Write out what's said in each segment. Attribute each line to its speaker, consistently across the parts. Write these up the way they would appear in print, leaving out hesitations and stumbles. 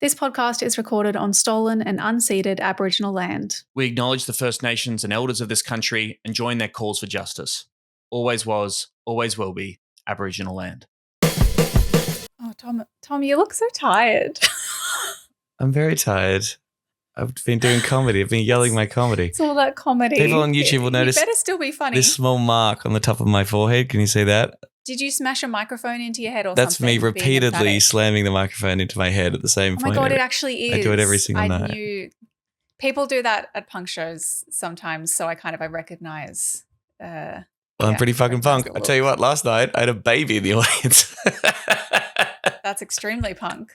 Speaker 1: This podcast is recorded on stolen and unceded Aboriginal land.
Speaker 2: We acknowledge the First Nations and elders of this country and join their calls for justice. Always was, always will be Aboriginal land.
Speaker 1: Oh, Tom, you look so tired.
Speaker 3: I'm very tired. I've been doing comedy. I've been yelling my comedy.
Speaker 1: It's all that comedy.
Speaker 3: People on YouTube will notice
Speaker 1: You better still be funny.
Speaker 3: this small mark on the top of my forehead. Can you see that?
Speaker 1: Did you smash a microphone into your head or
Speaker 3: That's
Speaker 1: something?
Speaker 3: me repeatedly slamming the microphone into my head at the same point.
Speaker 1: Oh my God, it actually is.
Speaker 3: I do it every single night.
Speaker 1: People do that at punk shows sometimes, so I recognize.
Speaker 3: Well, I'm pretty fucking punk. I tell you what, last night I had a baby in the audience.
Speaker 1: That's extremely punk.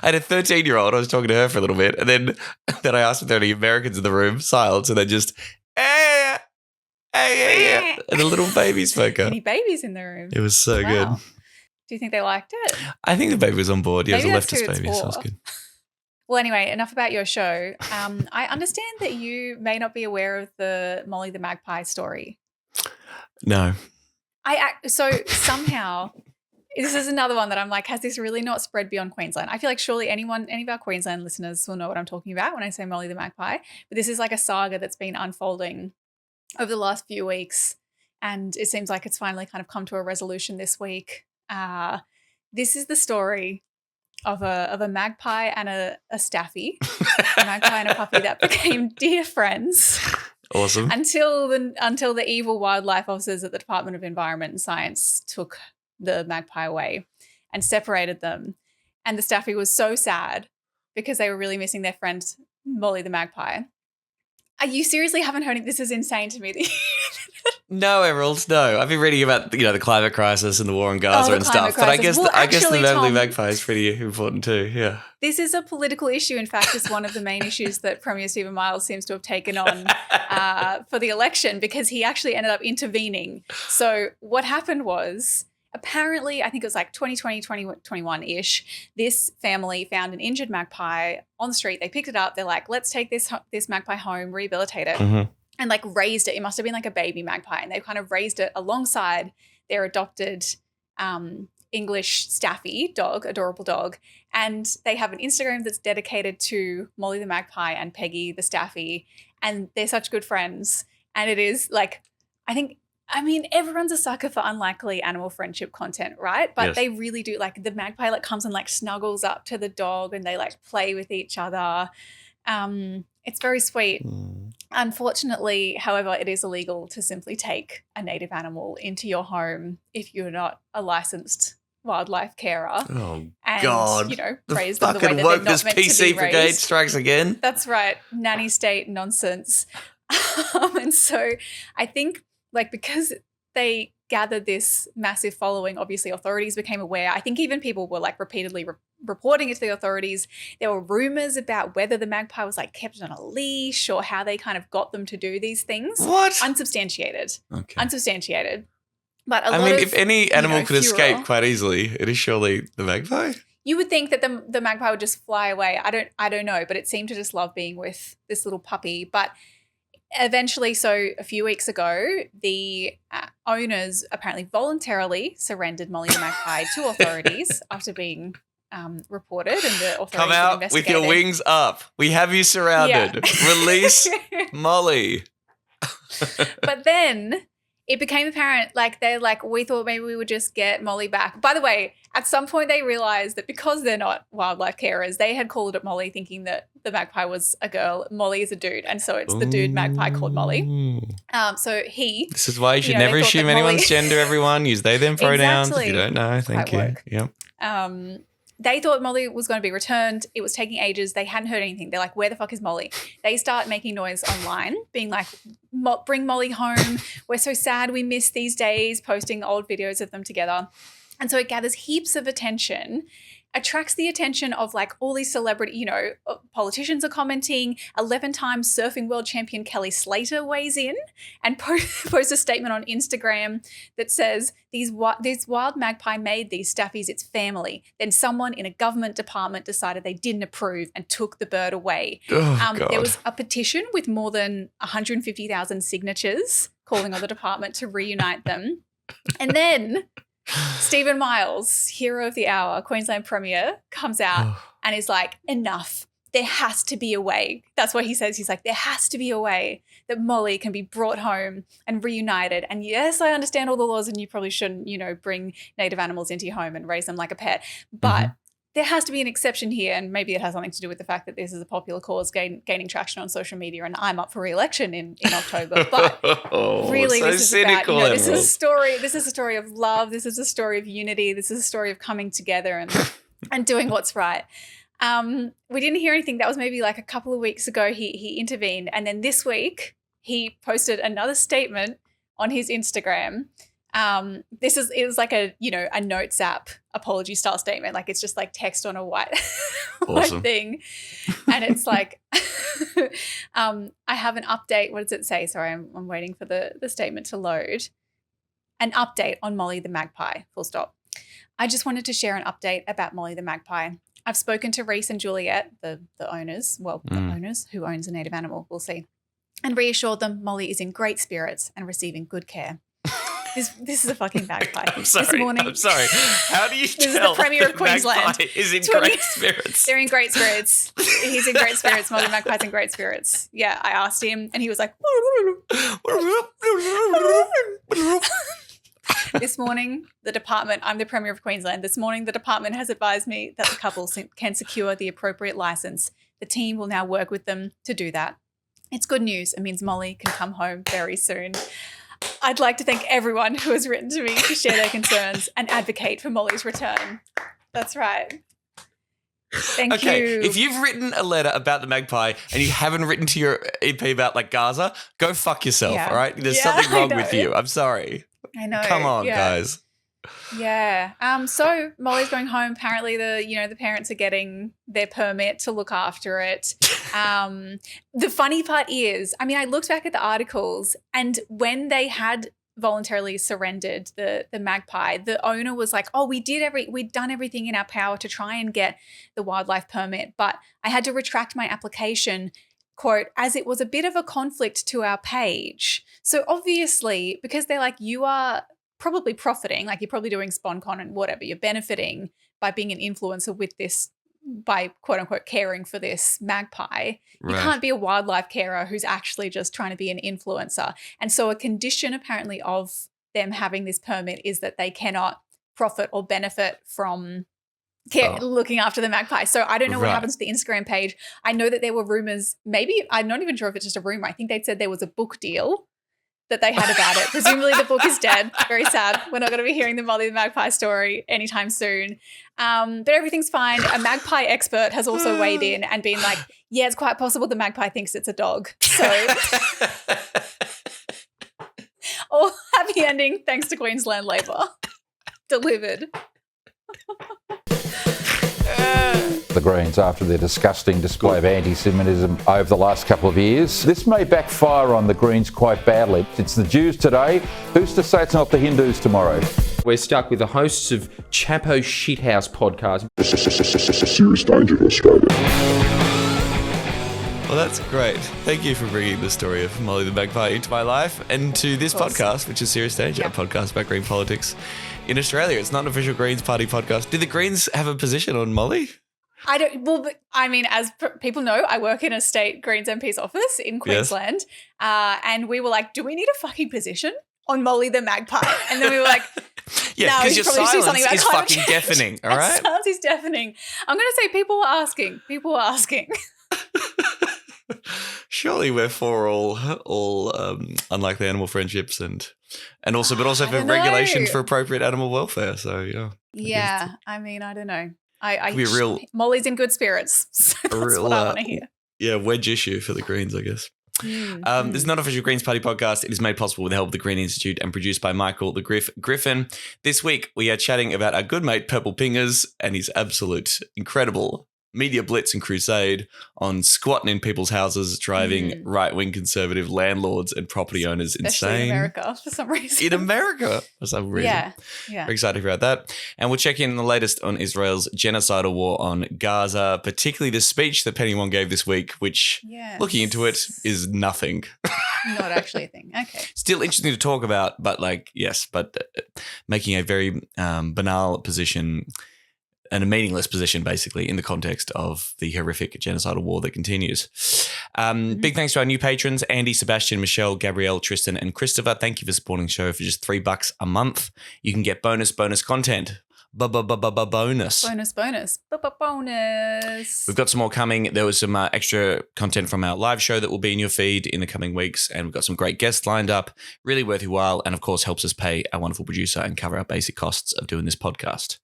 Speaker 3: I had a 13-year-old. I was talking to her for a little bit, and then I asked if there were any Americans in the room. Silence, and then just hey, and a little baby spoke up.
Speaker 1: Any babies in the room?
Speaker 3: It was so good.
Speaker 1: Do you think they liked it?
Speaker 3: I think the baby was on board. Yeah, it was a leftist baby, so it was good.
Speaker 1: Well, anyway, enough about your show. I understand that you may not be aware of the Molly the Magpie story.
Speaker 3: No.
Speaker 1: So somehow, this is another one that I'm like, has this really not spread beyond Queensland? I feel like surely any of our Queensland listeners will know what I'm talking about when I say Molly the Magpie. But this is like a saga that's been unfolding over the last few weeks, and it seems like it's finally kind of come to a resolution this week. This is the story of a magpie and a staffy, a magpie and a puppy that became dear friends.
Speaker 3: Awesome.
Speaker 1: Until the evil wildlife officers at the Department of Environment and Science took the magpie away and separated them. And the staffy was so sad because they were really missing their friend Molly the magpie. You seriously haven't heard it? This is insane to me.
Speaker 3: No, Emerald, no. I've been reading about the climate crisis and the war in Gaza and stuff, but I guess the Molly magpie is pretty important too. Yeah,
Speaker 1: this is a political issue. In fact, it's one of the main issues that Premier Stephen Miles seems to have taken on for the election, because he actually ended up intervening. So what happened was, apparently, I think it was like 2020, 2021-ish, this family found an injured magpie on the street. They picked it up. They're like, let's take this magpie home, rehabilitate it, and like raised it. It must have been like a baby magpie. And they kind of raised it alongside their adopted English staffy dog, adorable dog. And they have an Instagram that's dedicated to Molly the magpie and Peggy the staffy. And they're such good friends. And it is like, everyone's a sucker for unlikely animal friendship content, right? But They really do. Like the magpie like comes and like snuggles up to the dog and they like play with each other. It's very sweet. Unfortunately, however, it is illegal to simply take a native animal into your home if you're not a licensed wildlife carer.
Speaker 3: Oh,
Speaker 1: and,
Speaker 3: God.
Speaker 1: Raise
Speaker 3: the
Speaker 1: them the way that
Speaker 3: wokeness
Speaker 1: they're not meant
Speaker 3: PC
Speaker 1: to be
Speaker 3: brigade
Speaker 1: raised.
Speaker 3: strikes again.
Speaker 1: That's right. Nanny state nonsense. And so I think because they gathered this massive following, obviously authorities became aware. I think even people were like repeatedly reporting it to the authorities. There were rumors about whether the magpie was like kept on a leash or how they kind of got them to do these things.
Speaker 3: What?
Speaker 1: Unsubstantiated.
Speaker 3: Okay.
Speaker 1: Unsubstantiated. But
Speaker 3: if any animal could escape quite easily, it is surely the magpie.
Speaker 1: You would think that the magpie would just fly away. I don't know, but it seemed to just love being with this little puppy. But eventually, so a few weeks ago, the owners apparently voluntarily surrendered Molly the magpie to authorities after being reported, and the authorities
Speaker 3: come out with your wings up. We have you surrounded. Yeah. Release Molly.
Speaker 1: But then it became apparent, we thought maybe we would just get Molly back. By the way, at some point they realized that because they're not wildlife carers, they had called it Molly thinking that the magpie was a girl. Molly is a dude. And so it's the dude magpie called Molly. This
Speaker 3: is why you should never assume anyone's gender, everyone. Use they, them pronouns.
Speaker 1: Exactly.
Speaker 3: If you don't know, thank you.
Speaker 1: Yep. They thought Molly was going to be returned. It was taking ages. They hadn't heard anything. They're like, where the fuck is Molly? They start making noise online, being like, bring Molly home. We're so sad. We miss these days, posting old videos of them together. And so it gathers heaps of attention, attracts the attention of like all these celebrity, politicians are commenting. 11-time surfing world champion Kelly Slater weighs in and posts a statement on Instagram that says, this wild magpie made these staffies its family. Then someone in a government department decided they didn't approve and took the bird away. There was a petition with more than 150,000 signatures calling on the department to reunite them. And then Stephen Miles, hero of the hour, Queensland Premier, comes out and is like, enough. There has to be a way. That's what he says. He's like, there has to be a way that Molly can be brought home and reunited. And yes, I understand all the laws and you probably shouldn't, bring native animals into your home and raise them like a pet. But there has to be an exception here. And maybe it has something to do with the fact that this is a popular cause gaining traction on social media and I'm up for re-election in October. But really,
Speaker 3: so
Speaker 1: this is
Speaker 3: cynical,
Speaker 1: about, this is a story. This is a story of love. This is a story of unity. This is a story of coming together and doing what's right. We didn't hear anything. That was maybe like a couple of weeks ago he intervened. And then this week he posted another statement on his Instagram. It was like a notes app apology style statement. Like it's just like text on a white thing. And it's like, I have an update. What does it say? Sorry, I'm waiting for the statement to load. An update on Molly the magpie, full stop. I just wanted to share an update about Molly the magpie. I've spoken to Reese and Juliet, the owners, the owners, who owns a native animal, we'll see, and reassured them Molly is in great spirits and receiving good care. This is a fucking magpie.
Speaker 3: I'm sorry. How do you tell?
Speaker 1: This is the Premier of Queensland.
Speaker 3: Is in great spirits.
Speaker 1: They're in great spirits. He's in great spirits. Molly the magpie's in great spirits. Yeah, I asked him and he was like, this morning, the department, I'm the Premier of Queensland, this morning the department has advised me that the couple can secure the appropriate licence. The team will now work with them to do that. It's good news. It means Molly can come home very soon. I'd like to thank everyone who has written to me to share their concerns and advocate for Molly's return. That's right. Thank you.
Speaker 3: If you've written a letter about the magpie and you haven't written to your EP about like Gaza, go fuck yourself, all right? There's something wrong with you. I'm sorry.
Speaker 1: I know.
Speaker 3: Come on, guys.
Speaker 1: Yeah. So Molly's going home. Apparently the parents are getting their permit to look after it. The funny part is, I looked back at the articles and when they had voluntarily surrendered the magpie, the owner was like, oh, we'd done everything in our power to try and get the wildlife permit, but I had to retract my application, quote, as it was a bit of a conflict to our page. So obviously, because they're like, you are probably profiting, like you're probably doing SponCon and whatever, you're benefiting by being an influencer with this, by quote unquote caring for this magpie. You can't be a wildlife carer who's actually just trying to be an influencer. And so a condition apparently of them having this permit is that they cannot profit or benefit from looking after the magpie. So I don't know what happens to the Instagram page. I know that there were rumors, maybe, I'm not even sure if it's just a rumor. I think they'd said there was a book deal that they had about it. Presumably the book is dead. Very sad. We're not going to be hearing the Molly the magpie story anytime soon. But everything's fine. A magpie expert has also weighed in and been like, yeah, it's quite possible the magpie thinks it's a dog. So all happy ending thanks to Queensland Labor. Delivered.
Speaker 4: The Greens after their disgusting display of anti-Semitism over the last couple of years. This may backfire on the Greens quite badly. It's the Jews today. Who's to say it's not the Hindus tomorrow?
Speaker 5: We're stuck with the hosts of Chapo Shithouse podcast.
Speaker 6: Serious danger to Australia.
Speaker 3: Well, that's great. Thank you for bringing the story of Molly the Magpie into my life and to this podcast, which is Serious Danger, a podcast about green politics in Australia. It's not an official Greens Party podcast. Did the Greens have a position on Molly?
Speaker 1: I don't. Well, but, as people know, I work in a state Greens MP's office in Queensland, and we were like, "Do we need a fucking position on Molly the magpie?" And then we were like,
Speaker 3: "Yeah, because your silence is fucking deafening." All right,
Speaker 1: silence is deafening. I'm going to say people were asking. People were asking.
Speaker 3: Surely we're for all unlikely animal friendships and also for regulation for appropriate animal welfare. So
Speaker 1: yeah. I don't know. Molly's in good spirits. So that's what I want to hear.
Speaker 3: Yeah, wedge issue for the Greens, I guess. This is not an official Greens Party podcast. It is made possible with the help of the Green Institute and produced by Michael the Griffin. This week we are chatting about our good mate Purplepingers and his absolute incredible media blitz and crusade on squatting in people's houses, driving right-wing conservative landlords and property owners
Speaker 1: Especially
Speaker 3: insane.
Speaker 1: in America, for some reason.
Speaker 3: In America, for some reason.
Speaker 1: Yeah.
Speaker 3: We're excited about that. And we'll check in the latest on Israel's genocidal war on Gaza, particularly the speech that Penny Wong gave this week, which, looking into it, is nothing.
Speaker 1: Not actually a thing. Okay.
Speaker 3: Still interesting to talk about, but making a very banal position and a meaningless position, basically, in the context of the horrific genocidal war that continues. Big thanks to our new patrons, Andy, Sebastian, Michelle, Gabrielle, Tristan, and Christopher. Thank you for supporting the show for just $3 a month. You can get bonus content. Bonus.
Speaker 1: Bonus.
Speaker 3: We've got some more coming. There was some extra content from our live show that will be in your feed in the coming weeks, and we've got some great guests lined up. Really worth your while, and of course helps us pay our wonderful producer and cover our basic costs of doing this podcast.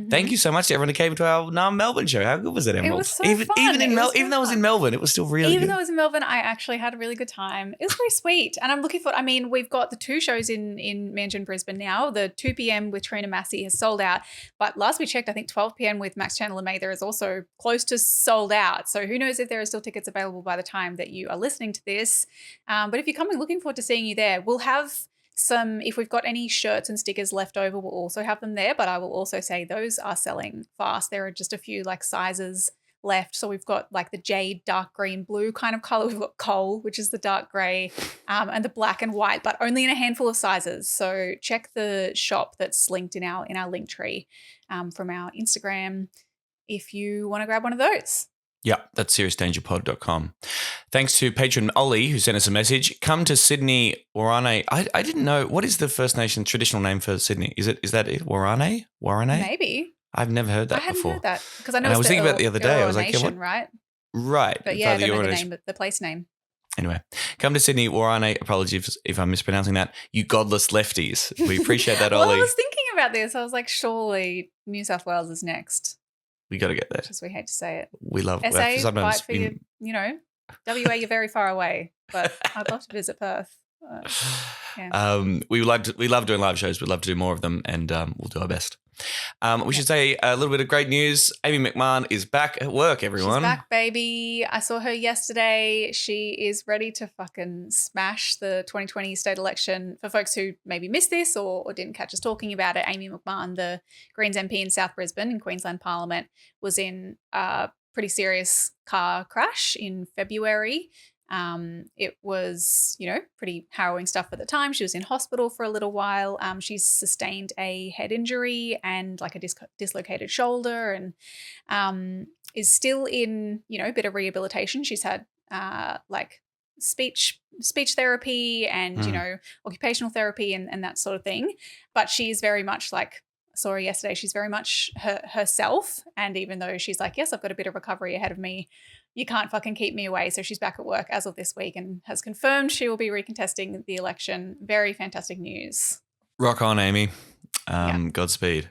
Speaker 3: Thank you so much to everyone who came to our Melbourne show. How good was it, Emerald?
Speaker 1: It was so
Speaker 3: even
Speaker 1: fun.
Speaker 3: Even though I was in Melbourne, it was still really
Speaker 1: Even
Speaker 3: good.
Speaker 1: though I was in Melbourne, I actually had a really good time. It was very sweet. And I'm looking for, we've got the 2 shows in MEANJIN, Brisbane now. The 2 p.m. with TRINA MASSEY has sold out. But last we checked, I think 12 p.m. with Max Chandler-Mather is also close to sold out. So who knows if there are still tickets available by the time that you are listening to this. But if you're coming, looking forward to seeing you there. We'll have some, if we've got any shirts and stickers left over, we'll also have them there. But I will also say those are selling fast. There are just a few sizes left. So we've got the jade, dark green, blue kind of color. We've got coal, which is the dark gray, and the black and white, but only in a handful of sizes. So check the shop that's linked in our link tree from our Instagram if you want to grab one of those.
Speaker 3: Yeah, that's seriousdangerpod.com. Thanks to patron Ollie, who sent us a message. Come to Sydney, Warane. I didn't know. What is the First Nation traditional name for Sydney? Is that it? Warane?
Speaker 1: Maybe.
Speaker 3: I've never heard that
Speaker 1: I hadn't
Speaker 3: before.
Speaker 1: heard that because I know
Speaker 3: And I was thinking about it the other day. I was like,
Speaker 1: Nation, right?
Speaker 3: Right.
Speaker 1: But yeah, I don't know the
Speaker 3: Euro
Speaker 1: name, the place name.
Speaker 3: Anyway, come to Sydney, Warane. Apologies if I'm mispronouncing that. You godless lefties. We appreciate that,
Speaker 1: Well,
Speaker 3: Ollie.
Speaker 1: I was thinking about this. I was like, surely New South Wales is next.
Speaker 3: We got to get that.
Speaker 1: Just we hate to say it.
Speaker 3: We love
Speaker 1: SA,
Speaker 3: sometimes
Speaker 1: fight for you, WA, you're very far away, but I'd love to visit Perth. Yeah.
Speaker 3: We love doing live shows. We'd love to do more of them, and we'll do our best. We should say a little bit of great news. Amy McMahon is back at work, everyone.
Speaker 1: She's back, baby. I saw her yesterday. She is ready to fucking smash the 2020 state election. For folks who maybe missed this or didn't catch us talking about it, Amy McMahon, the Greens MP in South Brisbane in Queensland Parliament, was in a pretty serious car crash in February. It was, pretty harrowing stuff at the time. She was in hospital for a little while. She's sustained a head injury and a dislocated shoulder, and is still in, a bit of rehabilitation. She's had speech therapy and, occupational therapy and that sort of thing. But she's very much I saw her yesterday. She's very much herself. And even though she's yes, I've got a bit of recovery ahead of me, you can't fucking keep me away. So she's back at work as of this week and has confirmed she will be recontesting the election. Very fantastic news.
Speaker 3: Rock on, Amy. Godspeed.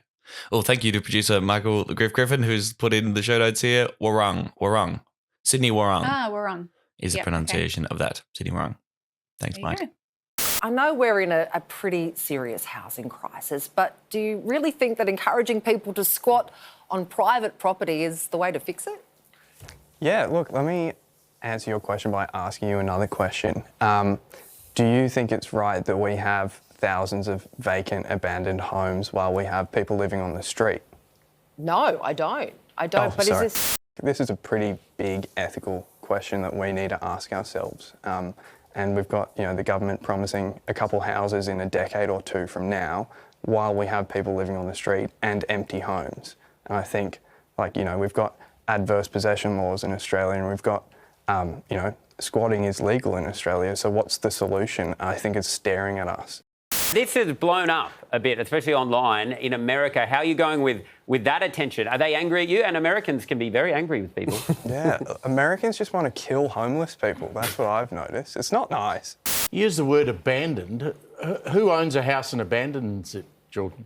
Speaker 3: Well, thank you to producer Michael Griffin, who's put in the show notes here. Warung. Sydney Warung.
Speaker 1: Warung.
Speaker 3: Is the pronunciation of that. Sydney Warung. Thanks, Mike.
Speaker 7: I know we're in a pretty serious housing crisis, but do you really think that encouraging people to squat on private property is the way to fix it?
Speaker 8: Yeah, look, let me answer your question by asking you another question. Do you think it's right that we have thousands of vacant, abandoned homes while we have people living on the street?
Speaker 7: No, I don't. But
Speaker 8: sorry.
Speaker 7: This
Speaker 8: is a pretty big ethical question that we need to ask ourselves. And we've got, the government promising a couple houses in a decade or two from now while we have people living on the street and empty homes. And I think, we've got adverse possession laws in Australia, and we've got, squatting is legal in Australia. So what's the solution? I think it's staring at us.
Speaker 9: This has blown up a bit, especially online in America. How are you going with that attention? Are they angry at you? And Americans can be very angry with people.
Speaker 8: Yeah, Americans just want to kill homeless people. That's what I've noticed. It's not nice.
Speaker 10: Use the word abandoned. Who owns a house and abandons it, Jordan?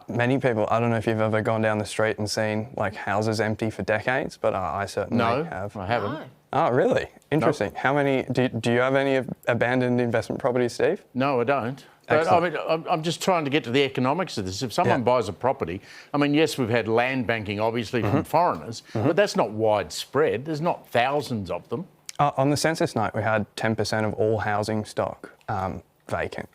Speaker 8: Many people. I don't know if you've ever gone down the street and seen houses empty for decades, but I certainly have.
Speaker 10: I haven't.
Speaker 7: No.
Speaker 8: Oh, really? Interesting.
Speaker 10: Nope.
Speaker 8: How many? Do you have any abandoned investment properties, Steve?
Speaker 10: No, I don't. But I'm just trying to get to the economics of this. If someone buys a property, yes, we've had land banking, obviously, from foreigners, but that's not widespread. There's not thousands of them.
Speaker 8: On the census night, we had 10% of all housing stock vacant.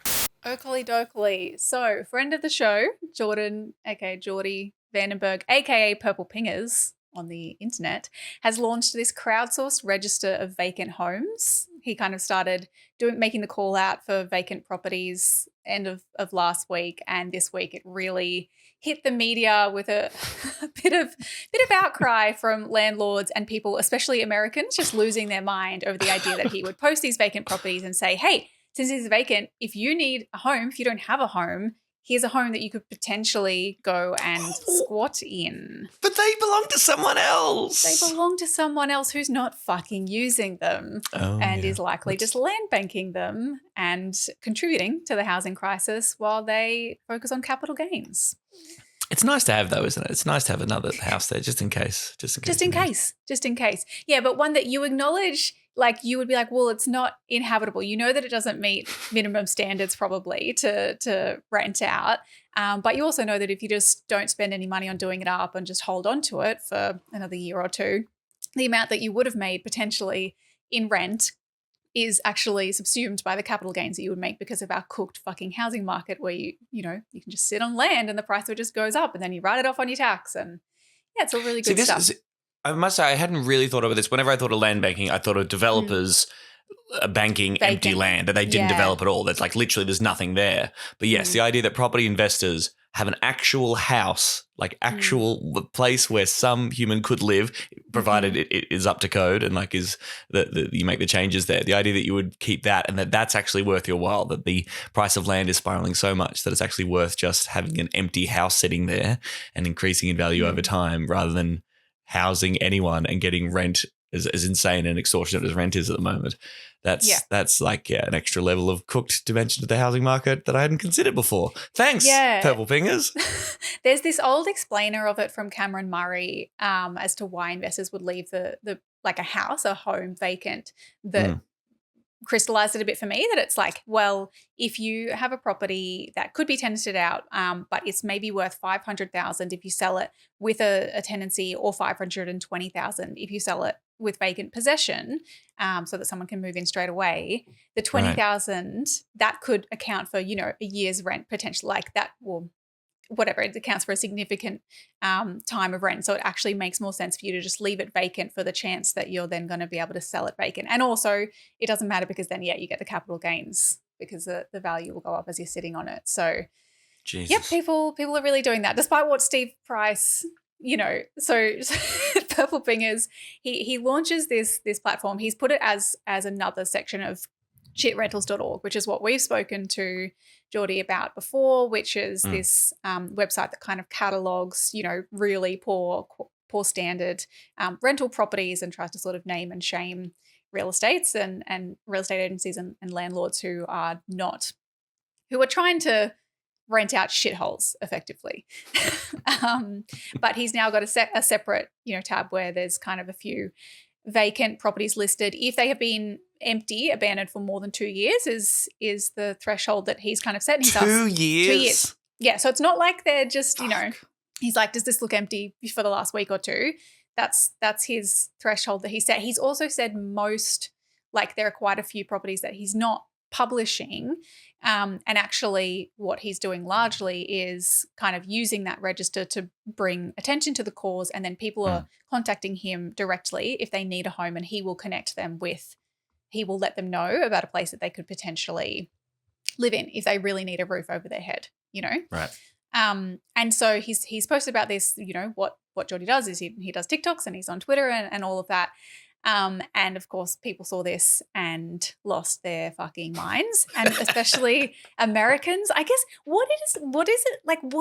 Speaker 1: Oakley dokley. So, friend of the show, Jordan, aka Geordie Vandenberg, aka Purplepingers on the internet, has launched this crowdsourced register of vacant homes. He kind of started making the call out for vacant properties end of last week, and this week it really hit the media with a bit of outcry from landlords and people, especially Americans, just losing their mind over the idea that he would post these vacant properties and say, hey, since it's vacant, if you need a home, if you don't have a home, here's a home that you could potentially go and squat in.
Speaker 3: But they belong to someone else.
Speaker 1: They belong to someone else who's not fucking using them and is likely just land banking them and contributing to the housing crisis while they focus on capital gains.
Speaker 3: It's nice to have, though, isn't it? It's nice to have another house there just in case. Just in case. Yeah, but one that you acknowledge, like you would be like, well, it's not inhabitable. You know that it doesn't meet minimum standards probably to rent out. But you also know that if you just don't spend any money on doing it up and just hold on to it for another year or two, the amount that you would have made potentially in rent is actually subsumed by the capital gains that you would make because of our cooked fucking housing market where you can just sit on land and the price of it just goes up and then you write it off on your tax. And yeah, it's all really good stuff. I must say, I hadn't really thought about this. Whenever I thought of land banking, I thought of developers banking empty land and they didn't develop at all. That's like literally there's nothing there. But yes, the idea that property investors have an actual house, like actual place where some human could live, provided it is up to code and like is you make the changes there. The idea that you would keep that and that's actually worth your while, that the price of land is spiraling so much that it's actually worth just having an empty house sitting there and increasing in value over time rather than housing anyone and getting rent as insane and extortionate as rent is at the moment. That's like an extra level of cooked dimension to the housing market that I hadn't considered before. Thanks, Purplepingers.
Speaker 1: There's this old explainer of it from Cameron Murray as to why investors would leave the like a house, a home vacant that crystallized it a bit for me, that it's like, well, if you have a property that could be tenanted out, but it's maybe worth $500,000 if you sell it with a tenancy, or $520,000 if you sell it with vacant possession, so that someone can move in straight away. The $20,000 that could account for a year's rent potential, like that, or whatever, it accounts for a significant time of rent. So it actually makes more sense for you to just leave it vacant for the chance that you're then going to be able to sell it vacant. And also it doesn't matter because then, you get the capital gains because the value will go up as you're sitting on it. So, people are really doing that, despite what Steve Price, so Purplepingers, he launches this platform. He's put it as another section of shitrentals.org, which is what we've spoken to Geordie about before, which is this website that kind of catalogs, really poor standard rental properties and tries to sort of name and shame real estates and real estate agencies and landlords who are trying to rent out shitholes effectively. But he's now got a separate, tab where there's kind of a few vacant properties listed. If they have been abandoned for more than 2 years is the threshold that he's kind of set.
Speaker 3: 2 years?
Speaker 1: 2 years. Yeah, so it's not like they're just, he's like, does this look empty for the last week or two? That's his threshold that he set. He's also said there are quite a few properties that he's not publishing, and actually what he's doing largely is kind of using that register to bring attention to the cause, and then people are contacting him directly if they need a home, and he will let them know about a place that they could potentially live in if they really need a roof over their head,
Speaker 3: Right.
Speaker 1: And so he's posted about this, what Geordie does is he does TikToks and he's on Twitter and all of that. And of course, people saw this and lost their fucking minds, and especially Americans. I guess what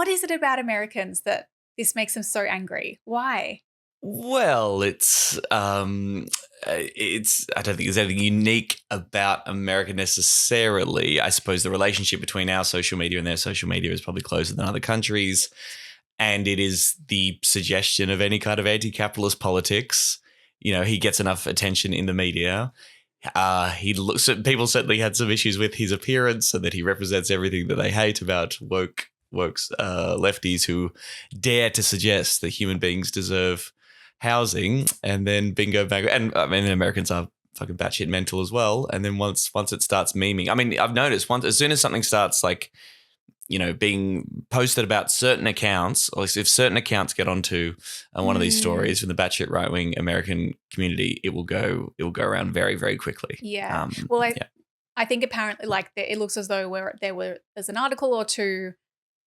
Speaker 1: is it about Americans that this makes them so angry? Why?
Speaker 3: Well, it's I don't think there's anything unique about America necessarily. I suppose the relationship between our social media and their social media is probably closer than other countries, and it is the suggestion of any kind of anti-capitalist politics. He gets enough attention in the media. People certainly had some issues with his appearance and that he represents everything that they hate about woke lefties who dare to suggest that human beings deserve housing, and then bingo bango. And I mean, Americans are fucking batshit mental as well. And then once it starts memeing, I mean, I've noticed as soon as something starts like being posted about certain accounts, or if certain accounts get onto one of these stories from the batshit right wing American community, it will go around very, very quickly.
Speaker 1: Yeah. I think apparently it looks as though there's an article or two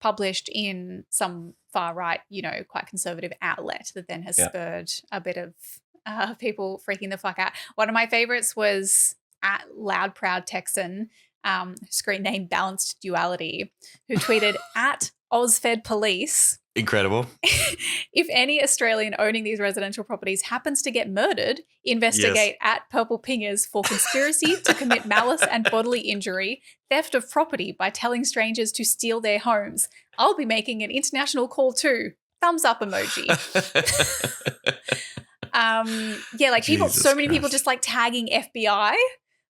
Speaker 1: published in some far right, quite conservative outlet that then has spurred a bit of people freaking the fuck out. One of my favorites was at Loud Proud Texan, screen name Balanced Duality, who tweeted at OzFed Police.
Speaker 3: Incredible.
Speaker 1: If any Australian owning these residential properties happens to get murdered, investigate at Purplepingers for conspiracy to commit malice and bodily injury, theft of property by telling strangers to steal their homes. I'll be making an international call too. Thumbs up emoji. People, so many people just tagging FBI.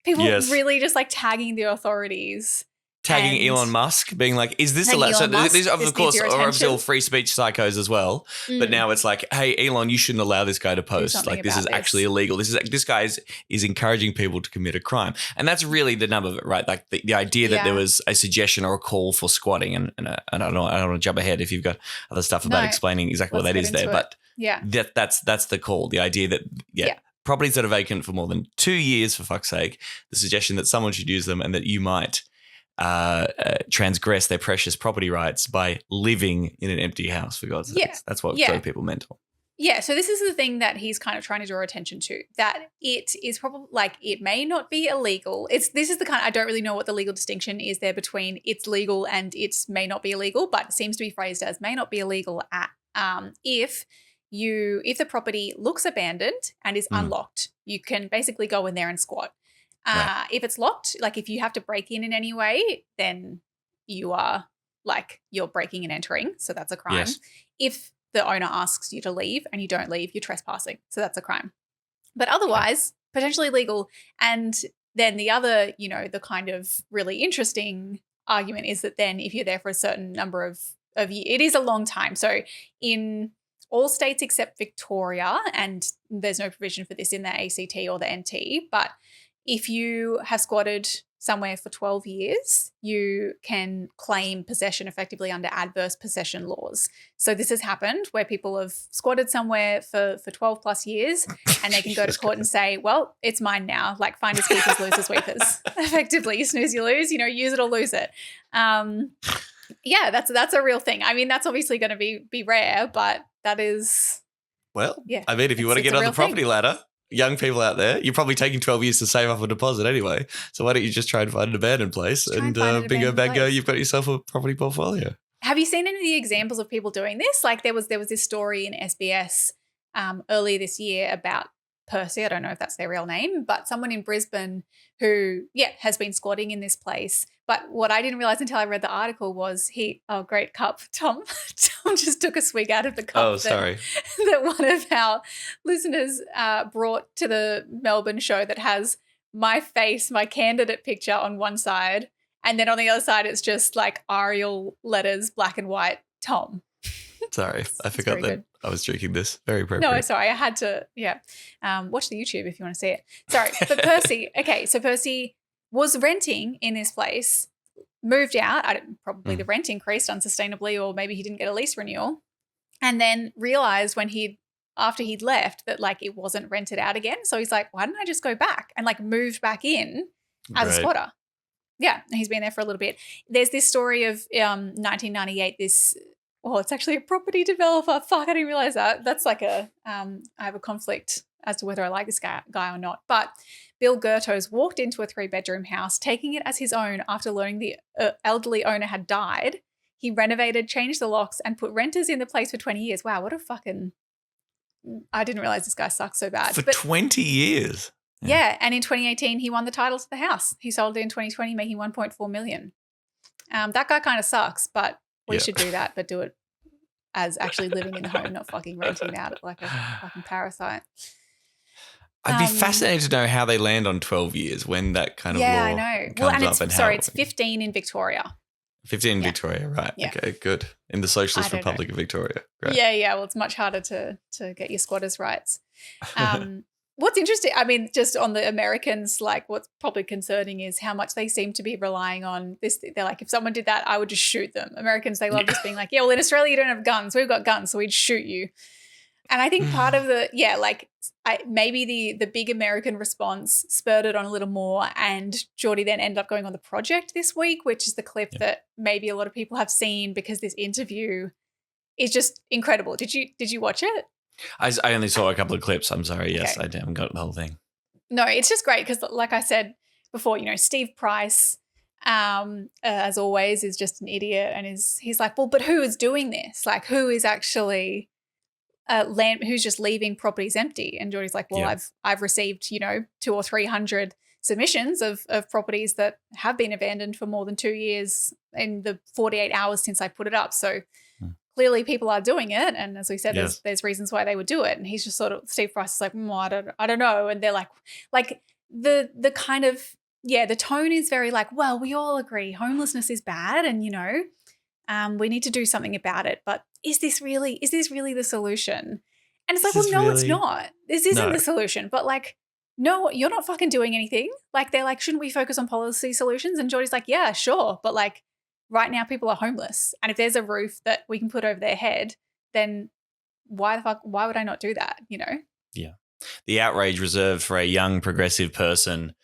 Speaker 1: People really just tagging the authorities.
Speaker 3: Tagging Elon Musk, being like, is this allowed? So these, of course, are still free speech psychos as well. But now it's like, hey, Elon, you shouldn't allow this guy to post. This is actually illegal. This guy is encouraging people to commit a crime. And that's really the nub of it, right? Like the idea that there was a suggestion or a call for squatting. And I don't want to jump ahead if you've got other stuff about explaining exactly what that is there. But that's the call. The idea that, properties that are vacant for more than 2 years, for fuck's sake, the suggestion that someone should use them and that you might transgress their precious property rights by living in an empty house, for God's sake. That's what drove people mental.
Speaker 1: Yeah, so this is the thing that he's kind of trying to draw attention to, that it is probably it may not be illegal. This is the kind I don't really know what the legal distinction is there between it's legal and it may not be illegal, but it seems to be phrased as may not be illegal at if the property looks abandoned and is unlocked, you can basically go in there and squat. If it's locked, if you have to break in any way, then you are you're breaking and entering. So that's a crime. Yes. If the owner asks you to leave and you don't leave, you're trespassing. So that's a crime. But otherwise, potentially legal. And then the other, the kind of really interesting argument is that then if you're there for a certain number of years, it is a long time. So in all states except Victoria, and there's no provision for this in the ACT or the NT, but if you have squatted somewhere for 12 years, you can claim possession effectively under adverse possession laws. So this has happened where people have squatted somewhere for 12 plus years and they can go to court and say, well, it's mine now. Finders keepers, losers weepers. Effectively, you snooze, you lose, use it or lose it. That's a real thing. I mean, that's obviously going to be rare, but that is.
Speaker 3: Well, I mean, if you want to get on the property ladder, young people out there, you're probably taking 12 years to save up a deposit anyway. So why don't you just try and find an abandoned place and bingo bango, you've got yourself a property portfolio.
Speaker 1: Have you seen any of the examples of people doing this? There was this story in SBS earlier this year about Percy. I don't know if that's their real name, but someone in Brisbane who, has been squatting in this place. But what I didn't realize until I read the article was great cup, Tom. Tom just took a swig out of the cup.
Speaker 3: Oh, sorry.
Speaker 1: That one of our listeners brought to the Melbourne show that has my face, my candidate picture on one side, and then on the other side it's just Arial letters, black and white, Tom.
Speaker 3: Sorry, I forgot that I was drinking this. Very appropriate.
Speaker 1: No, sorry, I had to, watch the YouTube if you want to see it. Sorry, but Percy, so Percy was renting in this place, moved out, probably the rent increased unsustainably, or maybe he didn't get a lease renewal, and then realised after he'd left that it wasn't rented out again. So he's like, why didn't I just go back? And moved back in as a squatter. Yeah, and he's been there for a little bit. There's this story of 1998, it's actually a property developer. Fuck, I didn't realize that. That's I have a conflict as to whether I like this guy or not. But Bill Gertos walked into a 3-bedroom house, taking it as his own after learning the elderly owner had died. He renovated, changed the locks, and put renters in the place for 20 years. Wow, what a fucking... I didn't realize this guy sucks so bad.
Speaker 3: For 20 years?
Speaker 1: Yeah, and in 2018, he won the title to the house. He sold it in 2020, making $1.4 million. That guy kind of sucks, but we should do that, but do it as actually living in the home, not fucking renting out it like a fucking parasite.
Speaker 3: I'd be fascinated to know how they land on 12 years when that kind of law
Speaker 1: I know.
Speaker 3: comes up.
Speaker 1: It's 15 in Victoria.
Speaker 3: 15 in Victoria, right. Yeah. Okay, good. In the Socialist Republic of Victoria. Great.
Speaker 1: Yeah. Well, it's much harder to get your squatters' rights. What's interesting, I mean, just on the Americans, like what's probably concerning is how much they seem to be relying on this. They're like, if someone did that, I would just shoot them. Americans, they love just being like, yeah, well, in Australia, you don't have guns. We've got guns, so we'd shoot you. And I think part of the, maybe the big American response spurred it on a little more, and Geordie then ended up going on The Project this week, which is the clip that maybe a lot of people have seen because this interview is just incredible. Did you watch it?
Speaker 3: I only saw a couple of clips. I'm sorry. Yes, okay. I haven't got the whole thing.
Speaker 1: No, it's just great because, like I said before, Steve Price, as always, is just an idiot, and he's like, well, but who is doing this? Like, who is actually who's just leaving properties empty? And Geordie's like, well, I've received 200 or 300 submissions of properties that have been abandoned for more than 2 years in the 48 hours since I put it up. So. Clearly people are doing it, and as we said, there's reasons why they would do it. And he's just sort of, Steve Price is like, I don't know. And they're like the kind of, the tone is very like, well, we all agree homelessness is bad, and we need to do something about it. But is this really the solution? And it's like, well, no, it's not. This isn't the solution. But like, no, you're not fucking doing anything. Like, they're like, shouldn't we focus on policy solutions? And Geordie's like, yeah, sure, but like, right now people are homeless, and if there's a roof that we can put over their head, then why would I not do that,
Speaker 3: Yeah. The outrage reserved for a young progressive person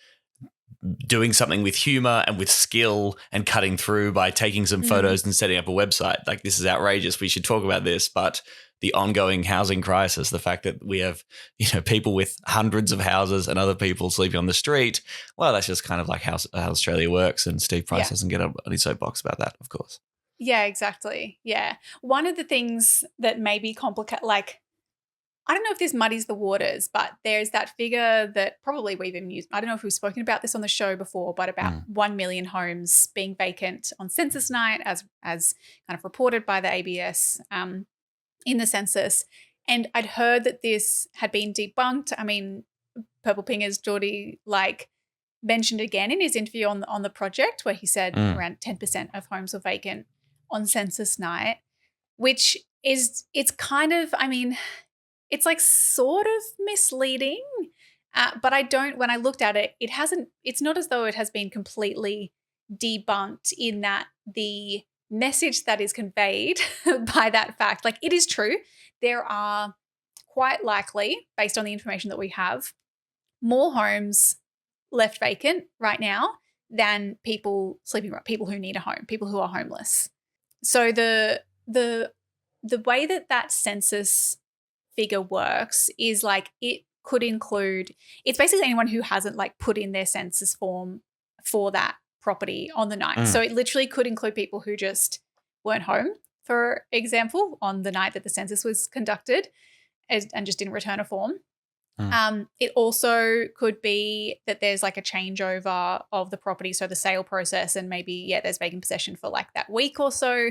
Speaker 3: doing something with humor and with skill and cutting through by taking some photos and setting up a website. Like, this is outrageous. We should talk about this. But the ongoing housing crisis, the fact that we have, people with hundreds of houses and other people sleeping on the street, well, that's just kind of like how Australia works, and Steve Price doesn't get on his soapbox about that, of course.
Speaker 1: Yeah, exactly. Yeah. One of the things that may be complicated, like, I don't know if this muddies the waters, but there's that figure that probably we've even used. I don't know if we've spoken about this on the show before, but about 1 million homes being vacant on census night, as kind of reported by the ABS in the census. And I'd heard that this had been debunked. I mean, Purplepingers Geordie mentioned again in his interview on the project, where he said around 10% of homes were vacant on census night, which is, it's kind of, I mean, it's like sort of misleading, but when I looked at it, it's not as though it has been completely debunked, in that the message that is conveyed by that fact, like, it is true. There are quite likely, based on the information that we have, more homes left vacant right now than people who need a home, people who are homeless. So the way that census figure works is like, it could include, it's basically anyone who hasn't put in their census form for that property on the night. So it literally could include people who just weren't home, for example, on the night that the census was conducted, and just didn't return a form. It also could be that there's a changeover of the property, so the sale process, and maybe there's vacant possession for that week or so,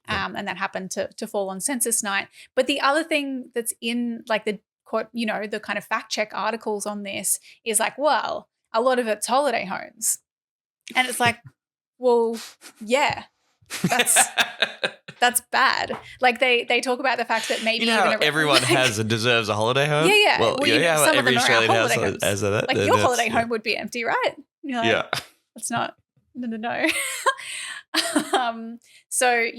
Speaker 1: and that happened to fall on census night. But the other thing that's in the the kind of fact check articles on this is well, a lot of it's holiday homes, and it's well, yeah, that's bad. They talk about the fact that maybe
Speaker 3: everyone has and deserves a holiday home.
Speaker 1: Yeah.
Speaker 3: Well, some
Speaker 1: every Australian house
Speaker 3: has that.
Speaker 1: Your holiday home would be empty, right? You're that's not. No. So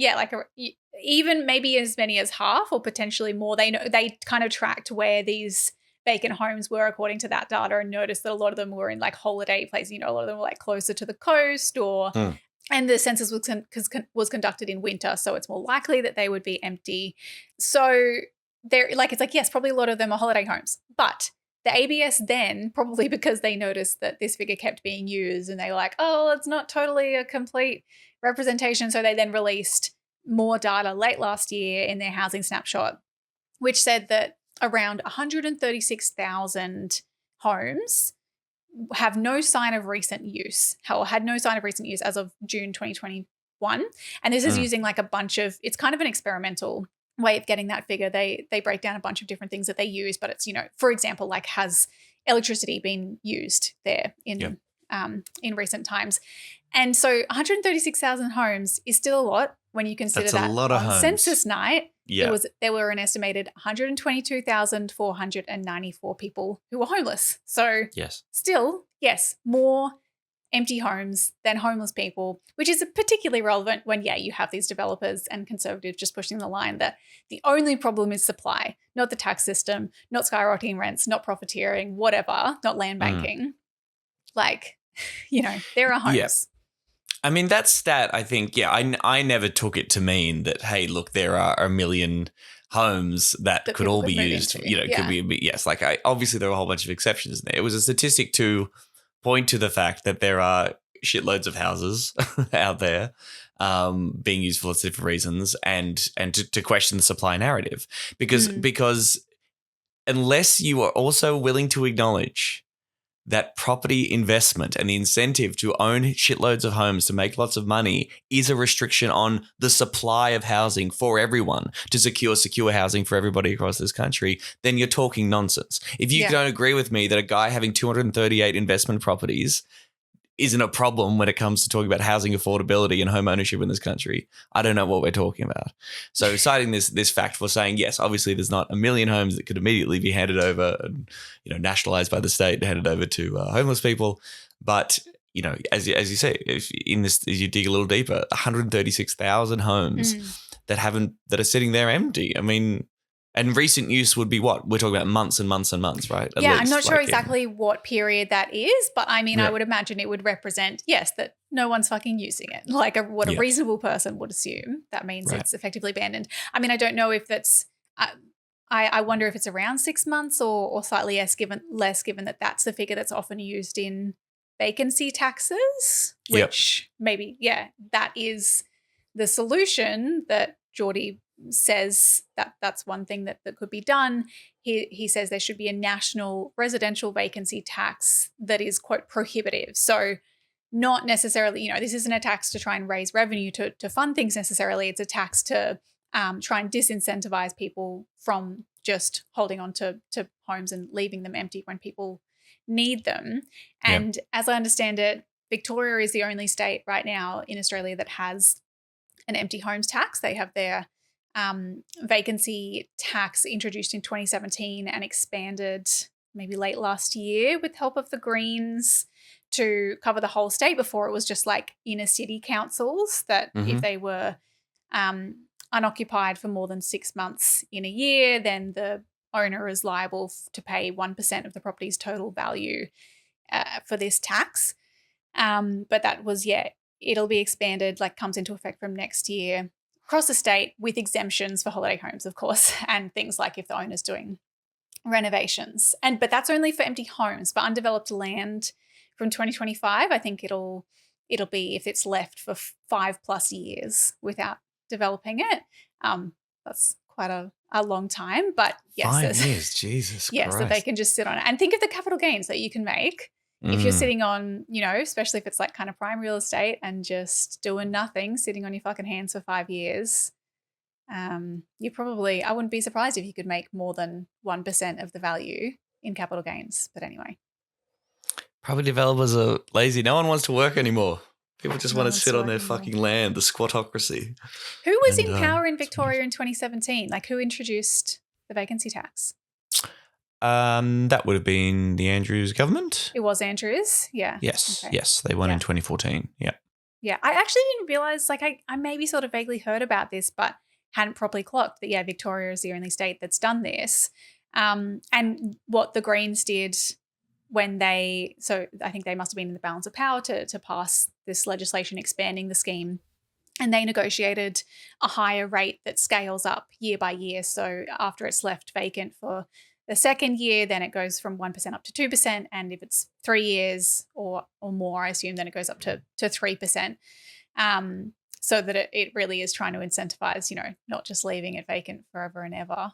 Speaker 1: even maybe as many as half, or potentially more. They kind of tracked where these vacant homes were according to that data, and noticed that a lot of them were in holiday places. A lot of them were closer to the coast, or. And the census was conducted in winter, so it's more likely that they would be empty. So yes, probably a lot of them are holiday homes. But the ABS then, probably because they noticed that this figure kept being used, and they were oh, it's not totally a complete representation. So they then released more data late last year in their housing snapshot, which said that around 136,000 homes have no sign of recent use, or had no sign of recent use as of June 2021. And this is using a bunch of, it's kind of an experimental way of getting that figure. They break down a bunch of different things that they use, but it's, for example, has electricity been used there in in recent times. And so 136,000 homes is still a lot when you consider
Speaker 3: That's
Speaker 1: that
Speaker 3: a lot of
Speaker 1: on
Speaker 3: homes.
Speaker 1: census night,
Speaker 3: Yeah.
Speaker 1: there were an estimated 122,494 people who were homeless. So
Speaker 3: Yes.
Speaker 1: still, yes, more empty homes than homeless people, which is particularly relevant when, you have these developers and conservatives just pushing the line that the only problem is supply, not the tax system, not skyrocketing rents, not profiteering, whatever, not land banking. Like, there are homes.
Speaker 3: Yeah. I mean, that stat, I think, I never took it to mean that, hey, look, there are a million homes that could all be used, could be, yes, like obviously there are a whole bunch of exceptions in there. It was a statistic to point to the fact that there are shitloads of houses out there being used for lots of different reasons and to question the supply narrative because unless you are also willing to acknowledge that property investment and the incentive to own shitloads of homes to make lots of money is a restriction on the supply of housing for everyone to secure housing for everybody across this country, then you're talking nonsense. If you don't agree with me that a guy having 238 investment properties isn't a problem when it comes to talking about housing affordability and home ownership in this country, I don't know what we're talking about. So citing this fact for saying, yes, obviously there's not a million homes that could immediately be handed over and, nationalized by the state and handed over to homeless people. But, as you say, as you dig a little deeper, 136,000 homes that are sitting there empty. I mean, and recent use would be what? We're talking about months and months and months, right? At least,
Speaker 1: I'm not sure exactly what period that is, but I mean, I would imagine it would represent, that no one's fucking using it. Like what a reasonable person would assume. That means it's effectively abandoned. I mean, I don't know if that's, I wonder if it's around 6 months or slightly less given that that's the figure that's often used in vacancy taxes, which maybe, that is the solution that Geordie says that's one thing that could be done. He says there should be a national residential vacancy tax that is, quote, prohibitive. So not necessarily, this isn't a tax to try and raise revenue to fund things necessarily. It's a tax to try and disincentivize people from just holding on to homes and leaving them empty when people need them. And as I understand it, Victoria is the only state right now in Australia that has an empty homes tax. They have their vacancy tax introduced in 2017 and expanded maybe late last year with help of the Greens to cover the whole state. Before it was just like inner city councils that if they were unoccupied for more than 6 months in a year, then the owner is liable to pay 1% of the property's total value for this tax. But that was, it'll be expanded, comes into effect from next year across the state with exemptions for holiday homes, of course, and things like if the owner's doing renovations. But that's only for empty homes. For undeveloped land from 2025, I think it'll be if it's left for 5+ years without developing it. That's quite a long time, but yes.
Speaker 3: 5 years, Jesus
Speaker 1: Yes,
Speaker 3: Christ.
Speaker 1: that they can just sit on it. And think of the capital gains that you can make if you're sitting on, especially if it's like kind of prime real estate and just doing nothing, sitting on your fucking hands for 5 years. You probably, I wouldn't be surprised if you could make more than 1% of the value in capital gains. But anyway.
Speaker 3: Probably developers are lazy. No one wants to work anymore. People just want to sit on their fucking land, the squatocracy.
Speaker 1: Who was in power in Victoria in 2017? Like, who introduced the vacancy tax?
Speaker 3: That would have been the Andrews government.
Speaker 1: It was Andrews, yeah.
Speaker 3: Yes,
Speaker 1: Okay.
Speaker 3: yes. They won in 2014, yeah.
Speaker 1: Yeah, I actually didn't realise, I maybe sort of vaguely heard about this, but hadn't properly clocked that, Victoria is the only state that's done this. And what the Greens did when so I think they must have been in the balance of power to pass this legislation expanding the scheme, and they negotiated a higher rate that scales up year by year. So after it's left vacant for the second year, then it goes from 1% up to 2%. And if it's 3 years or more, I assume, then it goes up to 3%. So that it really is trying to incentivize, not just leaving it vacant forever and ever.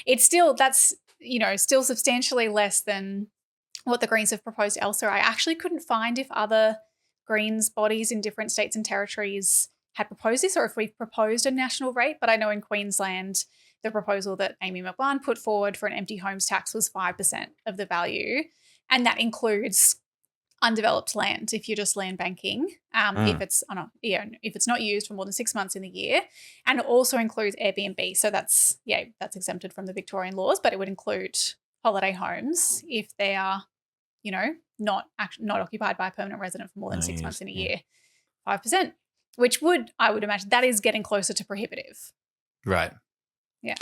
Speaker 1: It's still, that's, still substantially less than what the Greens have proposed elsewhere. I actually couldn't find if other Greens bodies in different states and territories had proposed this or if we've proposed a national rate. But I know in Queensland, the proposal that Amy McMahon put forward for an empty homes tax was 5% of the value. And that includes undeveloped land if you're just land banking, if it's not used for more than 6 months in the year, and it also includes Airbnb. So that's exempted from the Victorian laws, but it would include holiday homes if they are, not occupied by a permanent resident for more than 6 months in a year. 5%, which I would imagine that is getting closer to prohibitive.
Speaker 3: Right.
Speaker 1: Yeah.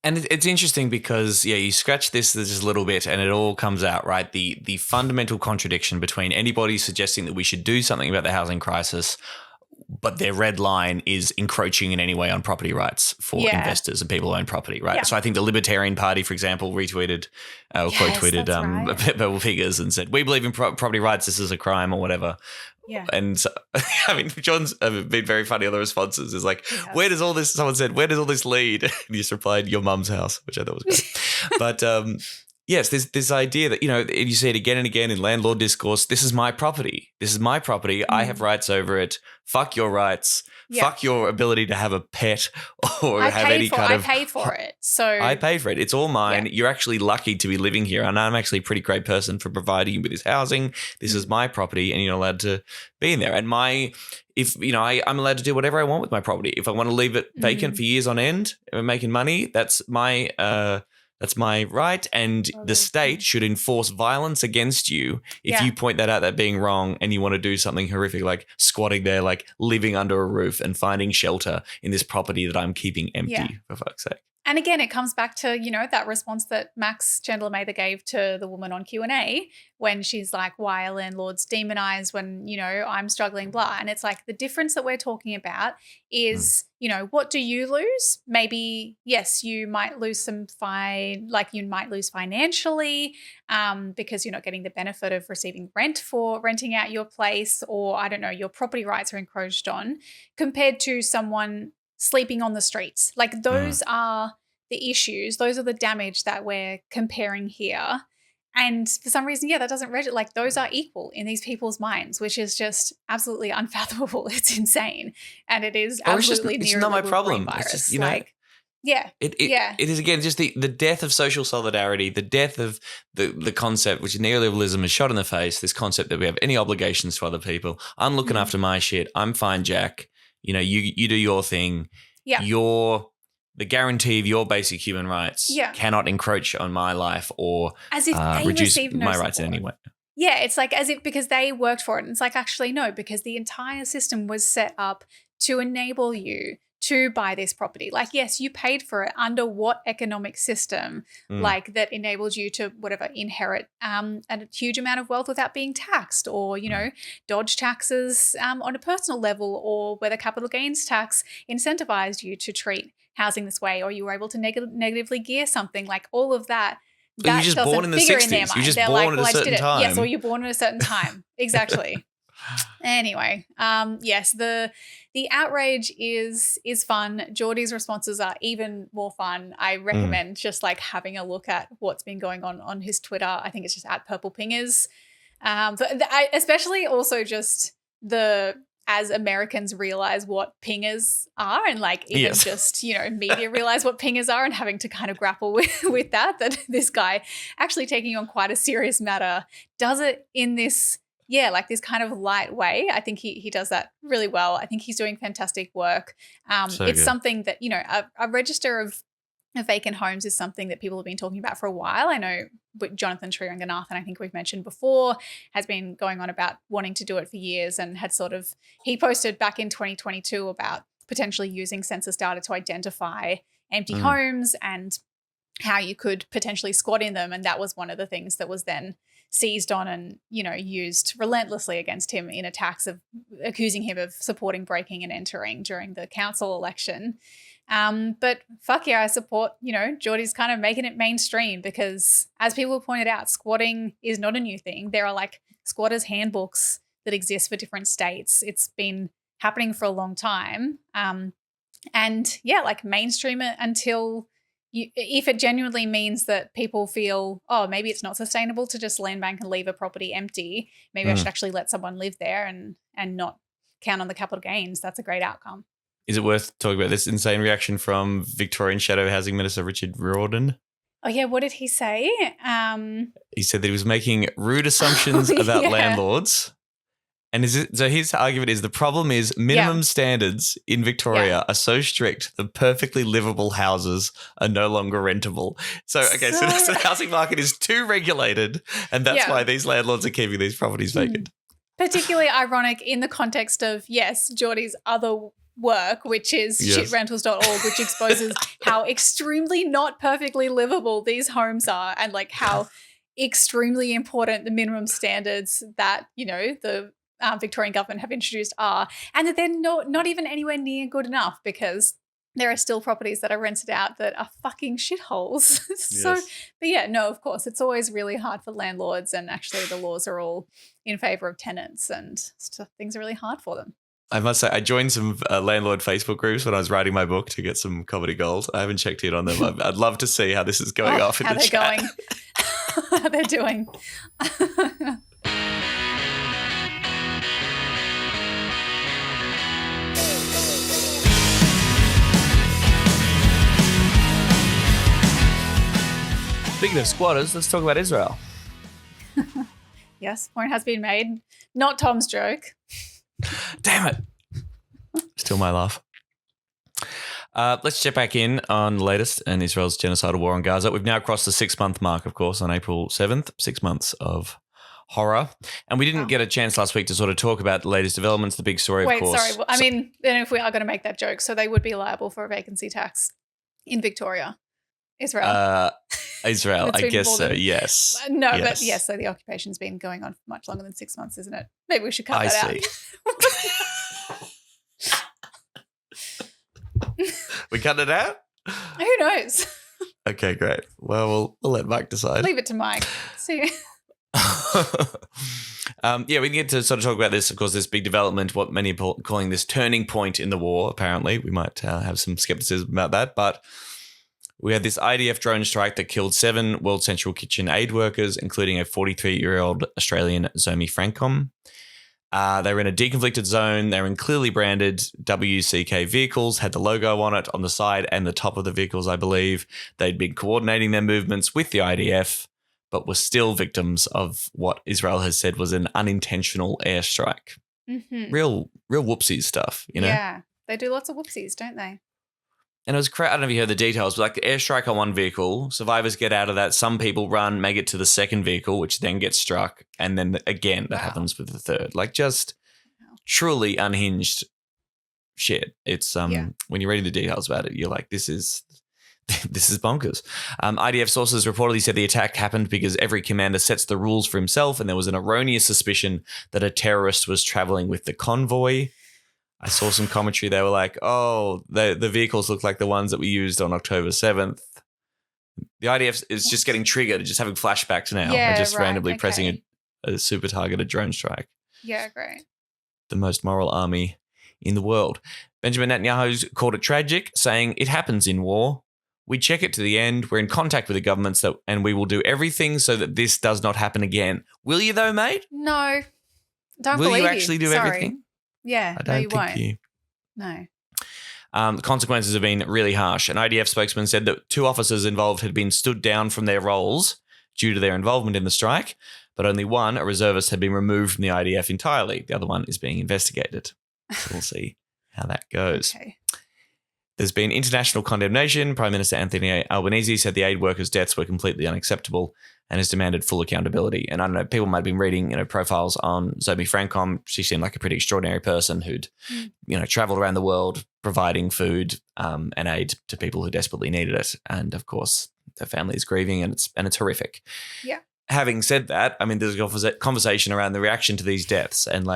Speaker 3: And it's interesting because, you scratch this just a little bit and it all comes out, right? The fundamental contradiction between anybody suggesting that we should do something about the housing crisis, but their red line is encroaching in any way on property rights for investors and people who own property, right? Yeah. So I think the Libertarian Party, for example, retweeted or quote tweeted Purplepingers and said, "We believe in property rights. This is a crime," or whatever.
Speaker 1: Yeah.
Speaker 3: And so, John's been very funny on the responses. Is like, where does all this, someone said, where does all this lead? And he just replied, your mum's house, which I thought was great. But yes, there's this idea that, you see it again and again in landlord discourse. This is my property. This is my property. I have rights over it. Fuck your rights. Yeah. Fuck your ability to have a pet or have any kind of.
Speaker 1: I paid for it. So
Speaker 3: I paid for it. It's all mine. Yeah. You're actually lucky to be living here. And I'm actually a pretty great person for providing you with this housing. This is my property and you're allowed to be in there. And I'm allowed to do whatever I want with my property. If I want to leave it vacant for years on end, making money, that's my right, and the state should enforce violence against you if you point that out, that being wrong, and you want to do something horrific like squatting there, like living under a roof and finding shelter in this property that I'm keeping empty, for fuck's sake.
Speaker 1: And again, it comes back to, that response that Max Chandler-Mather gave to the woman on Q&A when she's like, why are landlords demonized when, I'm struggling, blah. And it's like the difference that we're talking about is, what do you lose? Maybe, yes, you might lose you might lose financially because you're not getting the benefit of receiving rent for renting out your place, or I don't know, your property rights are encroached on, compared to someone sleeping on the streets. Like those are the issues. Those are the damage that we're comparing here. And for some reason, that doesn't register. Like those are equal in these people's minds, which is just absolutely unfathomable. It's insane. And it is absolutely
Speaker 3: it's not my problem.
Speaker 1: Virus.
Speaker 3: It's just,
Speaker 1: It
Speaker 3: is, again, just the death of social solidarity, the death of the concept, which neoliberalism is shot in the face, this concept that we have any obligations to other people. I'm looking after my shit. I'm fine, Jack. You do your thing.
Speaker 1: Yeah.
Speaker 3: The guarantee of your basic human rights cannot encroach on my life or
Speaker 1: as if they
Speaker 3: reduce
Speaker 1: my
Speaker 3: rights in any way.
Speaker 1: Yeah, it's like as if because they worked for it. And it's like, actually, no, because the entire system was set up to enable you to buy this property. Like, yes, you paid for it under what economic system that enables you to inherit a huge amount of wealth without being taxed, or, dodge taxes on a personal level, or whether capital gains tax incentivized you to treat housing this way, or you were able to negatively gear something, like all of that.
Speaker 3: You're just born in the 60s. You're just born at a certain time.
Speaker 1: Yes, or you're born at a certain time. Exactly. Anyway, yes, the outrage is fun. Geordie's responses are even more fun. I recommend just like having a look at what's been going on his Twitter. I think it's just at Purplepingers. But especially also just as Americans realize what pingers are, and like even just, media realize what pingers are, and having to kind of grapple with that this guy actually taking on quite a serious matter does it in this this kind of light way. I think he does that really well. I think he's doing fantastic work. It's good. Something that, a register of vacant homes is something that people have been talking about for a while. I know Jonathan Triranganathan, I think we've mentioned before, has been going on about wanting to do it for years, and had he posted back in 2022 about potentially using census data to identify empty homes and how you could potentially squat in them. And that was one of the things that was then seized on and, used relentlessly against him in attacks of accusing him of supporting breaking and entering during the council election. But fuck yeah, I support, Geordie's kind of making it mainstream, because as people pointed out, squatting is not a new thing. There are like squatters handbooks that exist for different states. It's been happening for a long time. Mainstream it until if it genuinely means that people feel, oh, maybe it's not sustainable to just land bank and leave a property empty. Maybe I should actually let someone live there and not count on the capital gains. That's a great outcome.
Speaker 3: Is it worth talking about this insane reaction from Victorian Shadow Housing Minister Richard Riordan?
Speaker 1: Oh, yeah. What did he say?
Speaker 3: He said that he was making rude assumptions about
Speaker 1: Yeah.
Speaker 3: landlords. And so his argument is the problem is minimum standards in Victoria are so strict that perfectly livable houses are no longer rentable. So the housing market is too regulated, and that's why these landlords are keeping these properties vacant.
Speaker 1: Particularly ironic in the context of, yes, Geordie's other work, which is shitrentals.org, which exposes how extremely not perfectly livable these homes are, and like how extremely important the minimum standards that, the Victorian government have introduced are, and that they're not even anywhere near good enough, because there are still properties that are rented out that are fucking shitholes. But yeah, no, of course, it's always really hard for landlords, and actually the laws are all in favour of tenants, and things are really hard for them.
Speaker 3: I must say, I joined some landlord Facebook groups when I was writing my book to get some comedy gold. I haven't checked in on them. I'd love to see how this is going off in the chat.
Speaker 1: How they're doing.
Speaker 2: Speaking of squatters, let's talk about Israel.
Speaker 1: Yes, point has been made. Not Tom's joke.
Speaker 3: Damn it. Still my laugh. Let's check back in on the latest in Israel's genocidal war on Gaza. We've now crossed the 6-month mark, of course, on April 7th. 6 months of horror. And we didn't get a chance last week to sort of talk about the latest developments, the big story, of course.
Speaker 1: Sorry. I mean, then if we are going to make that joke, so they would be liable for a vacancy tax in Victoria. Israel.
Speaker 3: Israel, I guess so, yes.
Speaker 1: No, yes. But yes, so the occupation's been going on for much longer than 6 months, isn't it? Maybe we should cut that out.
Speaker 3: We cut it out?
Speaker 1: Who knows?
Speaker 3: Okay, great. Well, we'll let Mike decide.
Speaker 1: Leave it to Mike. See.
Speaker 3: We can get to sort of talk about this, of course, this big development, what many are calling this turning point in the war, apparently. We might have some skepticism about that, but we had this IDF drone strike that killed 7 World Central Kitchen aid workers, including a 43-year-old Australian Zomi Francom. They were in a deconflicted zone. They were in clearly branded WCK vehicles, had the logo on it on the side and the top of the vehicles, I believe. They'd been coordinating their movements with the IDF, but were still victims of what Israel has said was an unintentional airstrike.
Speaker 1: Mm-hmm.
Speaker 3: Real whoopsies stuff,
Speaker 1: Yeah, they do lots of whoopsies, don't they?
Speaker 3: And it was I don't know if you heard the details, but like the airstrike on one vehicle, survivors get out of that. Some people run, make it to the second vehicle, which then gets struck. And then again, that happens with the third. Like just truly unhinged shit. It's when you're reading the details about it, you're like, this is bonkers. IDF sources reportedly said the attack happened because every commander sets the rules for himself, and there was an erroneous suspicion that a terrorist was traveling with the convoy. I saw some commentary. They were like, oh, the vehicles look like the ones that we used on October 7th. The IDF is just getting triggered, just having flashbacks now, and just randomly pressing a super targeted drone strike.
Speaker 1: Yeah, great.
Speaker 3: The most moral army in the world. Benjamin Netanyahu's called it tragic, saying it happens in war. We check it to the end. We're in contact with the governments, and we will do everything so that this does not happen again. Will you though, mate?
Speaker 1: No. Don't
Speaker 3: Will
Speaker 1: believe
Speaker 3: you actually do everything?
Speaker 1: Yeah,
Speaker 3: I don't think you.
Speaker 1: No.
Speaker 3: The consequences have been really harsh. An IDF spokesman said that 2 officers involved had been stood down from their roles due to their involvement in the strike, but only one, a reservist, had been removed from the IDF entirely. The other one is being investigated. So we'll see how that goes.
Speaker 1: Okay.
Speaker 3: There's been international condemnation. Prime Minister Anthony Albanese said the aid workers' deaths were completely unacceptable and has demanded full accountability. And I don't know, people might have been reading, profiles on Zomi Francom. She seemed like a pretty extraordinary person who'd, traveled around the world providing food and aid to people who desperately needed it. And of course, their family is grieving, and it's horrific.
Speaker 1: Yeah.
Speaker 3: Having said that, I mean, there's a conversation around the reaction to these deaths, and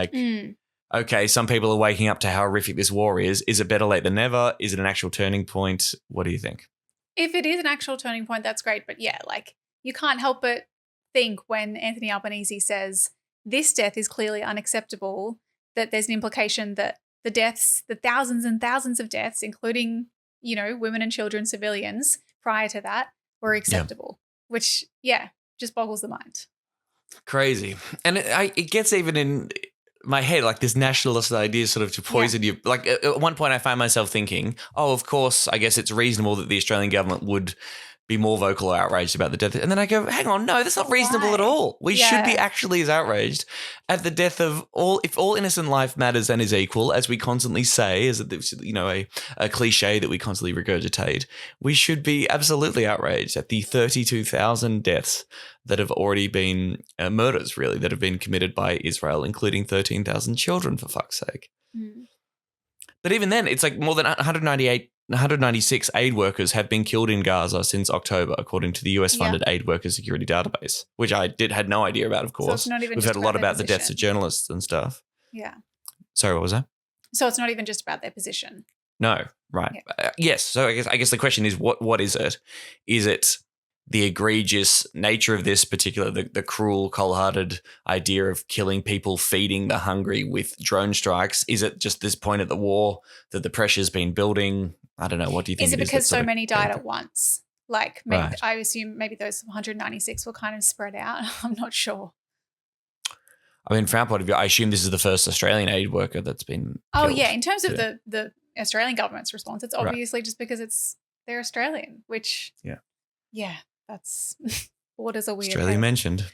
Speaker 3: okay, some people are waking up to how horrific this war is. Is it better late than never? Is it an actual turning point? What do you think?
Speaker 1: If it is an actual turning point, that's great. But yeah, you can't help but think when Anthony Albanese says this death is clearly unacceptable, that there's an implication that the deaths, the thousands and thousands of deaths, including, women and children, civilians prior to that, were acceptable, which, just boggles the mind.
Speaker 3: Crazy. And it gets even in my head, like this nationalist idea sort of to poison you. Like at one point I find myself thinking, oh, of course, I guess it's reasonable that the Australian government would be more vocal or outraged about the death. And then I go, hang on, no, that's not reasonable at all. We should be actually as outraged at the death of if all innocent life matters and is equal, as we constantly say, as a cliche that we constantly regurgitate. We should be absolutely outraged at the 32,000 deaths that have already been murders, really, that have been committed by Israel, including 13,000 children, for fuck's sake.
Speaker 1: Mm.
Speaker 3: But even then, it's like more than 196 aid workers have been killed in Gaza since October, according to the US-funded Aid Workers Security Database, which I had no idea about, of course.
Speaker 1: So it's not even
Speaker 3: We've heard a lot about the deaths of journalists and stuff.
Speaker 1: Yeah.
Speaker 3: Sorry, what was that?
Speaker 1: So it's not even just about their position.
Speaker 3: No, right. Yeah. Yes. So I guess the question is, what is it? Is it the egregious nature of this particular, the cruel, cold-hearted idea of killing people, feeding the hungry with drone strikes? Is it just this point at the war that the pressure's been building? I don't know. What do you think?
Speaker 1: Is it because so many died at once? Like,
Speaker 3: Right.
Speaker 1: I assume maybe those 196 were kind of spread out. I'm not sure.
Speaker 3: I mean, from our point of view, I assume this is the first Australian aid worker that's been
Speaker 1: Oh,
Speaker 3: killed.
Speaker 1: yeah. In terms of the Australian government's response, it's obviously just because they're Australian, which, yeah, that's borders are weird.
Speaker 3: Australia mentioned.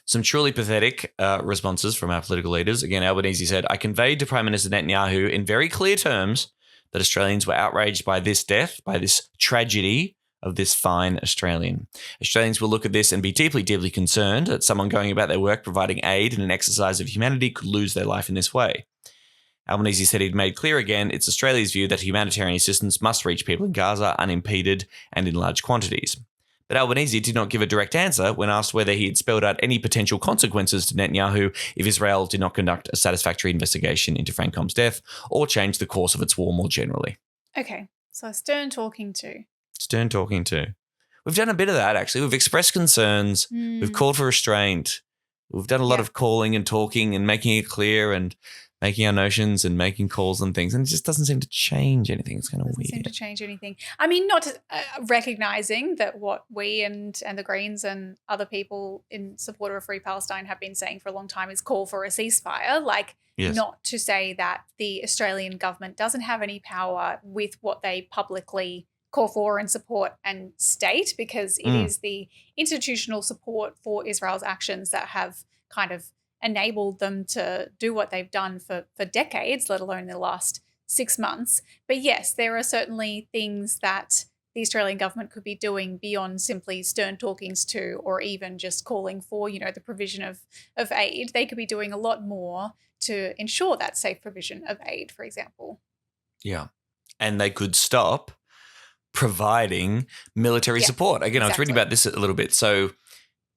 Speaker 3: Some truly pathetic responses from our political leaders. Again, Albanese said, I conveyed to Prime Minister Netanyahu in very clear terms that Australians were outraged by this death, by this tragedy of this fine Australian. Australians will look at this and be deeply, deeply concerned that someone going about their work providing aid in an exercise of humanity could lose their life in this way. Albanese said he'd made clear again it's Australia's view that humanitarian assistance must reach people in Gaza unimpeded and in large quantities. But Albanese did not give a direct answer when asked whether he had spelled out any potential consequences to Netanyahu if Israel did not conduct a satisfactory investigation into Frankom's death or change the course of its war more generally.
Speaker 1: Okay, so stern talking to.
Speaker 3: Stern talking to. We've done a bit of that, actually. We've expressed concerns. We've called for restraint. We've done a lot of calling and talking and making it clear and making our notions and making calls and things, and it just doesn't seem to change anything. It's kind of weird.
Speaker 1: Doesn't seem to change anything. I mean, not recognising that what we and the Greens and other people in support of a free Palestine have been saying for a long time is call for a ceasefire. Like, not to say that the Australian government doesn't have any power with what they publicly call for and support and state, because it is the institutional support for Israel's actions that have kind of enabled them to do what they've done for decades, let alone the last 6 months. But yes, there are certainly things that the Australian government could be doing beyond simply stern talkings to, or even just calling for, the provision of aid. They could be doing a lot more to ensure that safe provision of aid, for example.
Speaker 3: Yeah. And they could stop providing military support. Again, I was reading about this a little bit. So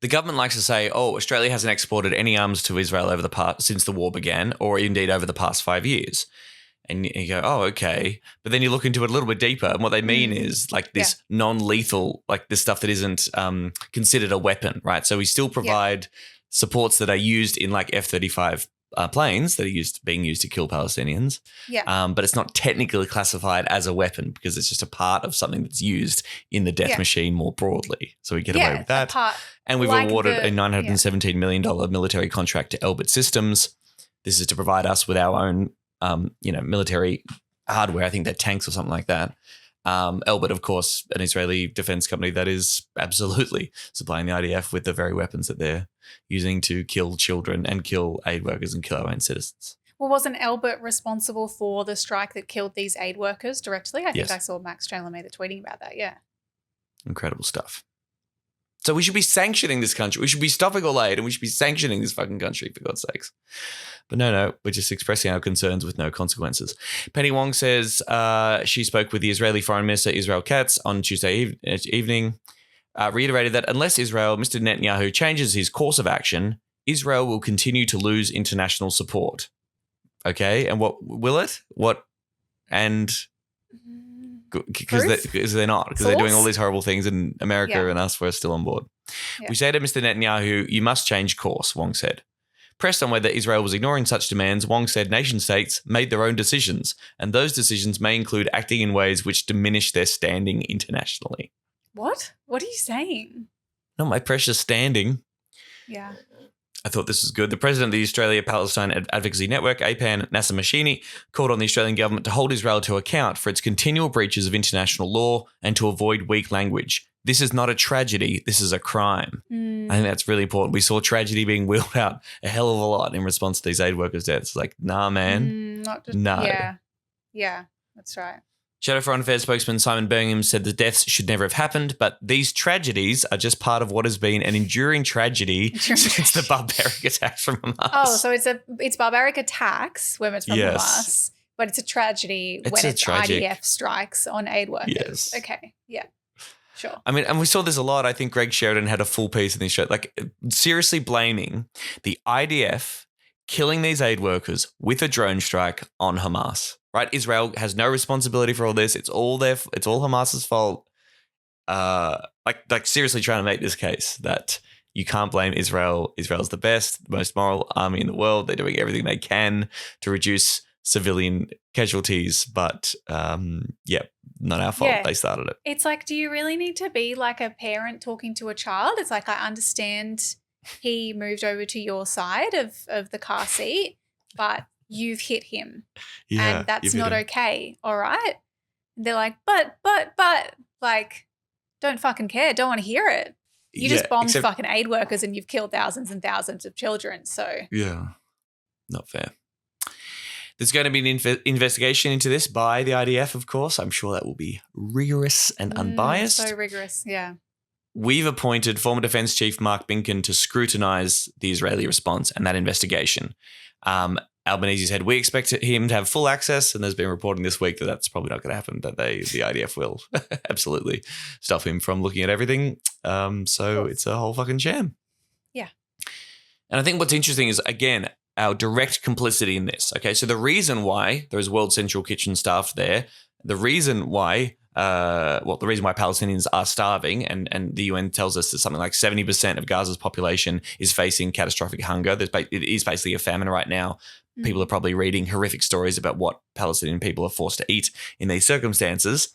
Speaker 3: the government likes to say, Australia hasn't exported any arms to Israel since the war began, or indeed over the past 5 years. And you go, okay. But then you look into it a little bit deeper, and what they mean is like this non-lethal, like this stuff that isn't considered a weapon, right? So we still provide supports that are used in like F-35 planes that are being used to kill Palestinians. Yeah. But it's not technically classified as a weapon because it's just a part of something that's used in the death machine more broadly. So we get away with that. And we've awarded a $917 million military contract to Elbit Systems. This is to provide us with our own, military hardware. I think they're tanks or something like that. Elbit, of course, an Israeli defense company that is absolutely supplying the IDF with the very weapons that they're using to kill children and kill aid workers and kill our own citizens.
Speaker 1: Well, wasn't Elbit responsible for the strike that killed these aid workers directly? I think I saw Max CHANDLER-MATHER tweeting about that,
Speaker 3: Incredible stuff. So we should be sanctioning this country. We should be stopping all aid and we should be sanctioning this fucking country, for God's sakes. But no, we're just expressing our concerns with no consequences. Penny Wong says she spoke with the Israeli Foreign Minister Israel Katz on Tuesday evening, reiterated that unless Mr. Netanyahu changes his course of action, Israel will continue to lose international support. Okay, and what will it? What and because they're not, because they're doing all these horrible things in America and us, we're still on board. Yeah. We say to Mr. Netanyahu, you must change course, Wong said. Pressed on whether Israel was ignoring such demands, Wong said nation states made their own decisions, and those decisions may include acting in ways which diminish their standing internationally.
Speaker 1: What? What are you saying?
Speaker 3: Not my precious standing.
Speaker 1: Yeah.
Speaker 3: I thought this was good. The president of the Australia-Palestine Advocacy Network, APAN, Nasser Mashini, called on the Australian government to hold Israel to account for its continual breaches of international law and to avoid weak language. This is not a tragedy. This is a crime. I think that's really important. We saw tragedy being wheeled out a hell of a lot in response to these aid workers' deaths. Like, nah, man. No.
Speaker 1: Yeah, that's right.
Speaker 3: Shadow Foreign Affairs spokesman Simon Birmingham said the deaths should never have happened, but these tragedies are just part of what has been an enduring tragedy since the barbaric attacks from Hamas.
Speaker 1: Oh, so it's barbaric attacks when it's from Hamas, but it's a tragedy when it's IDF strikes on aid workers.
Speaker 3: Yes.
Speaker 1: Okay, yeah, sure.
Speaker 3: I mean, and we saw this a lot. I think Greg Sheridan had a full piece in this show, like seriously blaming the IDF killing these aid workers with a drone strike on Hamas. Right, Israel has no responsibility for all this. It's all Hamas's fault. Like seriously trying to make this case that you can't blame Israel. Israel's the best, most moral army in the world. They're doing everything they can to reduce civilian casualties, but not our fault.
Speaker 1: Yeah.
Speaker 3: They started it.
Speaker 1: It's like, do you really need to be like a parent talking to a child? It's like, I understand he moved over to your side of the car seat, but you've hit him, and that's not okay, all right? And they're like, but, like, don't fucking care. Don't want to hear it. You just bombed fucking aid workers and you've killed thousands and thousands of children, so.
Speaker 3: Yeah, not fair. There's going to be an investigation into this by the IDF, of course. I'm sure that will be rigorous and unbiased.
Speaker 1: So rigorous, yeah.
Speaker 3: We've appointed former Defence Chief Mark Binkin to scrutinise the Israeli response and that investigation. Albanese said, we expect him to have full access, and there's been reporting this week that that's probably not going to happen, that the IDF will absolutely stop him from looking at everything. So it's a whole fucking sham.
Speaker 1: Yeah.
Speaker 3: And I think what's interesting is, again, our direct complicity in this. Okay, so the reason why there's World Central Kitchen staff there, the reason why Palestinians are starving, and the UN tells us that something like 70% of Gaza's population is facing catastrophic hunger. It is basically a famine right now. People are probably reading horrific stories about what Palestinian people are forced to eat in these circumstances.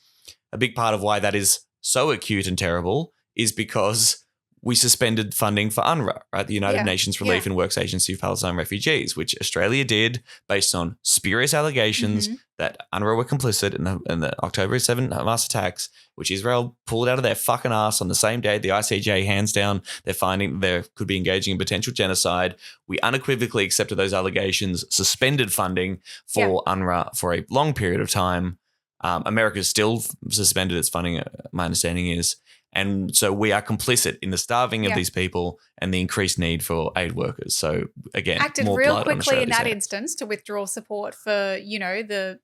Speaker 3: A big part of why that is so acute and terrible is because we suspended funding for UNRWA, right? The United Nations Relief and Works Agency of Palestine Refugees, which Australia did based on spurious allegations that UNRWA were complicit in the October 7 Hamas attacks, which Israel pulled out of their fucking ass on the same day. The ICJ hands down their finding they could be engaging in potential genocide. We unequivocally accepted those allegations, suspended funding for UNRWA for a long period of time. America's still suspended its funding, my understanding is. And so we are complicit in the starving of these people and the increased need for aid workers. So again,
Speaker 1: acted
Speaker 3: more
Speaker 1: real
Speaker 3: blood on
Speaker 1: quickly in that
Speaker 3: Australia's
Speaker 1: instance to withdraw support for, the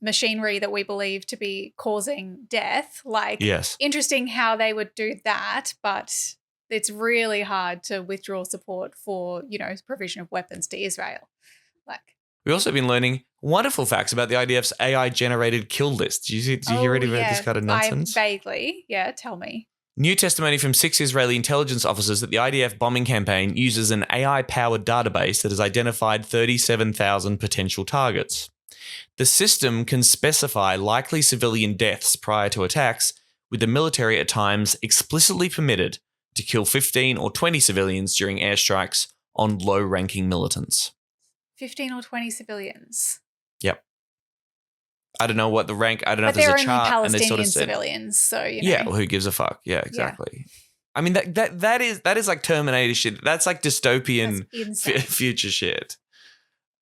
Speaker 1: machinery that we believe to be causing death. Like, interesting how they would do that, but it's really hard to withdraw support for, provision of weapons to Israel. Like,
Speaker 3: we've also been learning wonderful facts about the IDF's AI-generated kill list. Did you hear any about this kind of nonsense?
Speaker 1: Vaguely. Yeah, tell me.
Speaker 3: New testimony from 6 Israeli intelligence officers that the IDF bombing campaign uses an AI-powered database that has identified 37,000 potential targets. The system can specify likely civilian deaths prior to attacks, with the military at times explicitly permitted to kill 15 or 20 civilians during airstrikes on low-ranking militants.
Speaker 1: 15 or 20 civilians.
Speaker 3: Yep. I don't know what the rank. I don't know
Speaker 1: but
Speaker 3: if there's a
Speaker 1: they're only
Speaker 3: chart.
Speaker 1: Palestinian
Speaker 3: and they sort of said,
Speaker 1: civilians, so
Speaker 3: Yeah, well, who gives a fuck? Yeah, exactly. Yeah. I mean that is like Terminator shit. That's like dystopian future shit.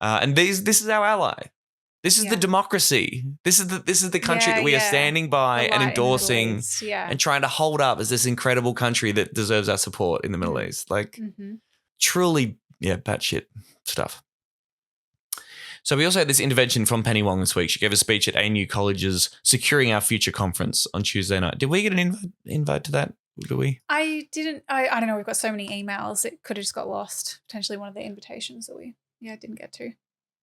Speaker 3: And this is our ally. This is the democracy. This is the country that we are standing by and endorsing and trying to hold up as this incredible country that deserves our support in the Middle East. Like truly, batshit stuff. So we also had this intervention from Penny Wong this week. She gave a speech at ANU College's Securing Our Future conference on Tuesday night. Did we get an invite to that? Did we?
Speaker 1: I didn't. I don't know. We've got so many emails. It could have just got lost. Potentially one of the invitations that we didn't get to.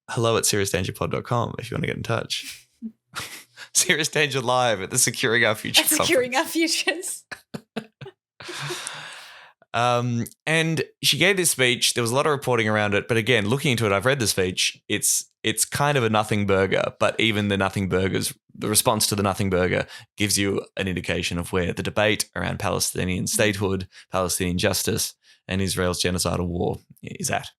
Speaker 3: hello@seriousdangerpod.com if you want to get in touch. Serious Danger Live at the Securing Our Future conference.
Speaker 1: Securing Our Futures.
Speaker 3: And she gave this speech. There was a lot of reporting around it, but again, looking into it, I've read the speech. It's kind of a nothing burger, but even the response to the nothing burger gives you an indication of where the debate around Palestinian statehood, Palestinian justice, and Israel's genocidal war is at.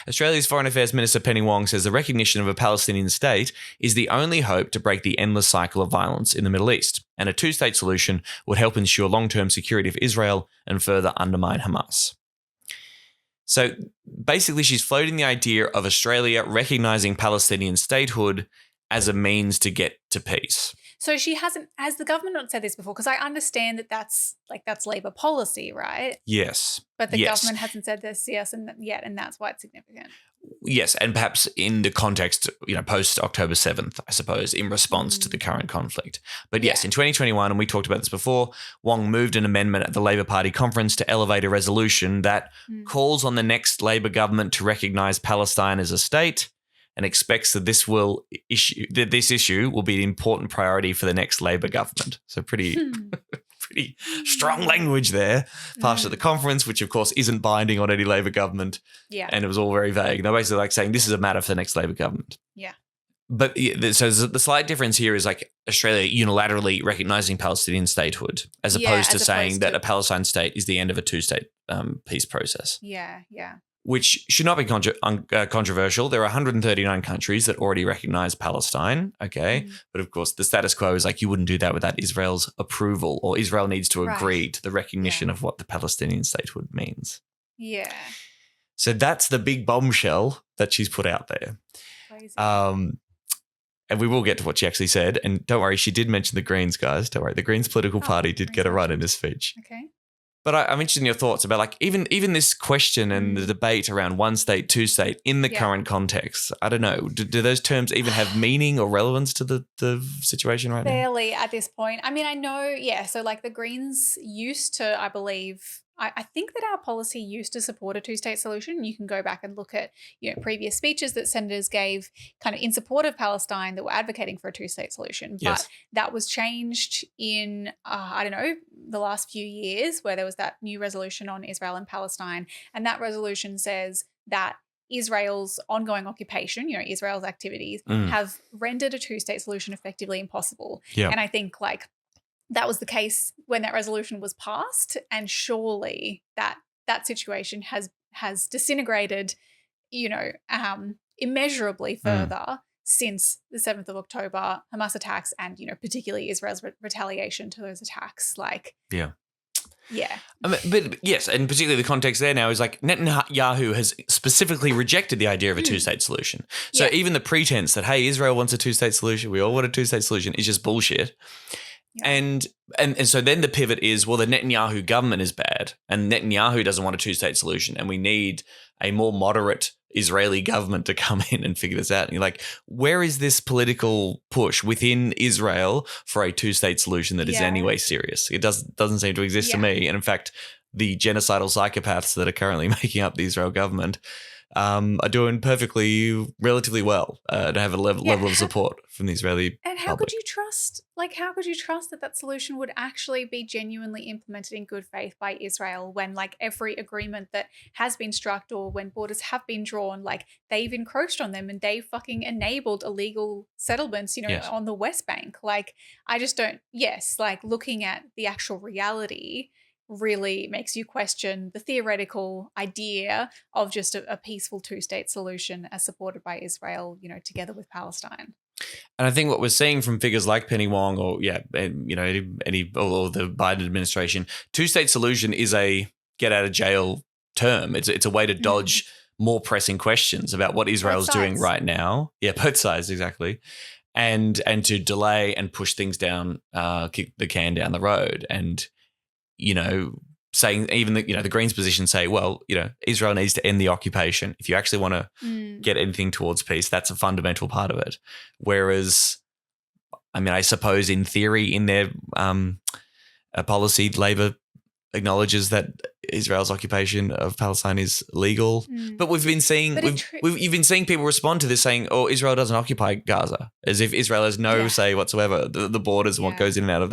Speaker 3: Australia's Foreign Affairs Minister Penny Wong says the recognition of a Palestinian state is the only hope to break the endless cycle of violence in the Middle East, and a two-state solution would help ensure long-term security of Israel and further undermine Hamas. So basically, she's floating the idea of Australia recognising Palestinian statehood as a means to get to peace.
Speaker 1: So has the government not said this before? Because I understand that that's Labor policy, right?
Speaker 3: Yes.
Speaker 1: But the government hasn't said this yet, and that's why it's significant.
Speaker 3: Yes, and perhaps in the context, post October 7th, I suppose, in response to the current conflict. But yes, in 2021, and we talked about this before, Wong moved an amendment at the Labor Party conference to elevate a resolution that calls on the next Labor government to recognise Palestine as a state, and expects that this issue will be an important priority for the next Labor government. So pretty strong language there, passed at the conference, which of course isn't binding on any Labor government. Yeah. And it was all very vague. They're basically like saying this is a matter for the next Labor government.
Speaker 1: Yeah.
Speaker 3: But so the slight difference here is like Australia unilaterally recognising Palestinian statehood as opposed to saying that a Palestine state is the end of a two-state peace process.
Speaker 1: Yeah, yeah.
Speaker 3: Which should not be controversial. There are 139 countries that already recognise Palestine, okay? But of course, the status quo is like you wouldn't do that without Israel's approval, or Israel needs to agree to the recognition of what the Palestinian statehood means.
Speaker 1: Yeah.
Speaker 3: So that's the big bombshell that she's put out there.
Speaker 1: Crazy.
Speaker 3: And we will get to what she actually said. And don't worry, she did mention the Greens, guys. Don't worry, the Greens political party did get it right in this speech.
Speaker 1: Okay.
Speaker 3: But I'm interested in your thoughts about like even this question and the debate around one state, two state in the current context. I don't know. Do those terms even have meaning or relevance to the situation right now?
Speaker 1: Barely at this point. I mean, I know, so like the Greens used to, I believe, I think that our policy used to support a two-state solution. You can go back and look at, previous speeches that senators gave kind of in support of Palestine that were advocating for a two-state solution. But that was changed in, the last few years where there was that new resolution on Israel and Palestine. And that resolution says that Israel's ongoing occupation, Israel's activities have rendered a two-state solution effectively impossible. Yeah. And I think like that was the case when that resolution was passed, and surely that situation has disintegrated, immeasurably further since the 7th of October Hamas attacks and, particularly Israel's retaliation to those attacks. Like, yeah.
Speaker 3: I mean, but yes, and particularly the context there now is like Netanyahu has specifically rejected the idea of a two-state solution. So even the pretense that, hey, Israel wants a two-state solution, we all want a two-state solution is just bullshit. Yeah. And so then the pivot is, well, the Netanyahu government is bad and Netanyahu doesn't want a two-state solution and we need a more moderate Israeli government to come in and figure this out. And you're like, where is this political push within Israel for a two-state solution that is anyway serious? It doesn't seem to exist to me. And in fact, the genocidal psychopaths that are currently making up the Israel government are doing relatively well to have a level of support from the Israeli
Speaker 1: And how could you trust that solution would actually be genuinely implemented in good faith by Israel when like every agreement that has been struck or when borders have been drawn, like they've encroached on them and they fucking enabled illegal settlements, on the West Bank. Like I just don't, like looking at the actual reality really makes you question the theoretical idea of just a peaceful two-state solution as supported by Israel, together with Palestine.
Speaker 3: And I think what we're seeing from figures like Penny Wong or the Biden administration, two-state solution is a get out of jail term. It's a way to dodge more pressing questions about what Israel's doing right now. Yeah, both sides, exactly. And to delay and push things down, kick the can down the road. And saying even the Greens position say, well, Israel needs to end the occupation. If you actually want to get anything towards peace, that's a fundamental part of it. Whereas, I mean, I suppose in theory, in their policy, Labor acknowledges that Israel's occupation of Palestine is legal. But we've been seeing you've been seeing people respond to this saying, "Oh, Israel doesn't occupy Gaza," as if Israel has no say whatsoever. The borders and what goes in and out of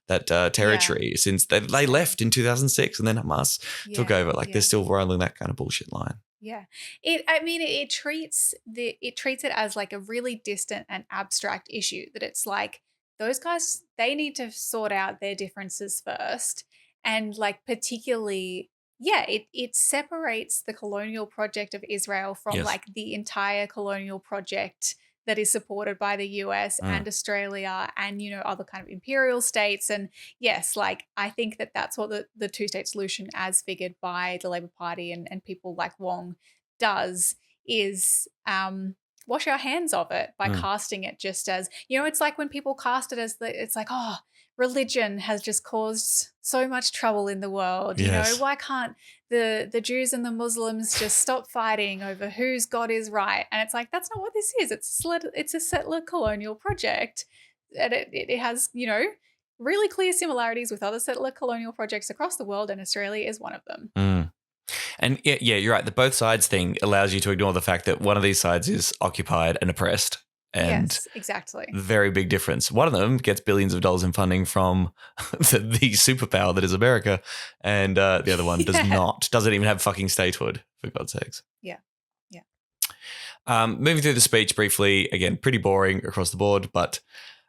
Speaker 3: that territory since they left in 2006 and then Hamas took over. Like they're still rolling that kind of bullshit line.
Speaker 1: Yeah, it treats it as like a really distant and abstract issue. That it's like those guys, they need to sort out their differences first. And like particularly it separates the colonial project of Israel from
Speaker 3: Yes.
Speaker 1: like the entire colonial project that is supported by the US and Australia and, other kind of imperial states. And yes, like I think that that's what the two-state solution as figured by the Labor Party and people like Wong does is wash our hands of it by casting it just as, it's like when people cast it as it's like, oh, religion has just caused so much trouble in the world.
Speaker 3: Yes.
Speaker 1: Why can't the Jews and the Muslims just stop fighting over whose God is right? And it's like, that's not what this is. It's a settler colonial project. And it has, really clear similarities with other settler colonial projects across the world, and Australia is one of them.
Speaker 3: And yeah, you're right. The both sides thing allows you to ignore the fact that one of these sides is occupied and oppressed. And
Speaker 1: yes, exactly.
Speaker 3: very big difference. One of them gets billions of dollars in funding from the superpower that is America, and the other one does not. Doesn't even have fucking statehood, for God's sakes.
Speaker 1: Yeah.
Speaker 3: Moving through the speech briefly, again, pretty boring across the board, but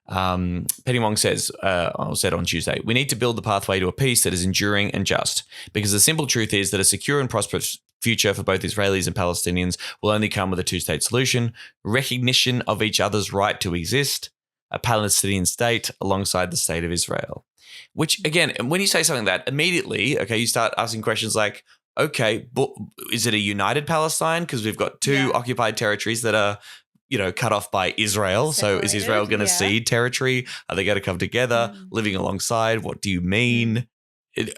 Speaker 3: Penny Wong said on Tuesday, we need to build the pathway to a peace that is enduring and just, because the simple truth is that a secure and prosperous future for both Israelis and Palestinians will only come with a two-state solution, recognition of each other's right to exist, a Palestinian state alongside the state of Israel. Which, again, when you say something like that, immediately, okay, you start asking questions like, okay, but is it a united Palestine? Because we've got two occupied territories that are, cut off by Israel. So is Israel going to cede territory? Are they going to come together, living alongside? What do you mean?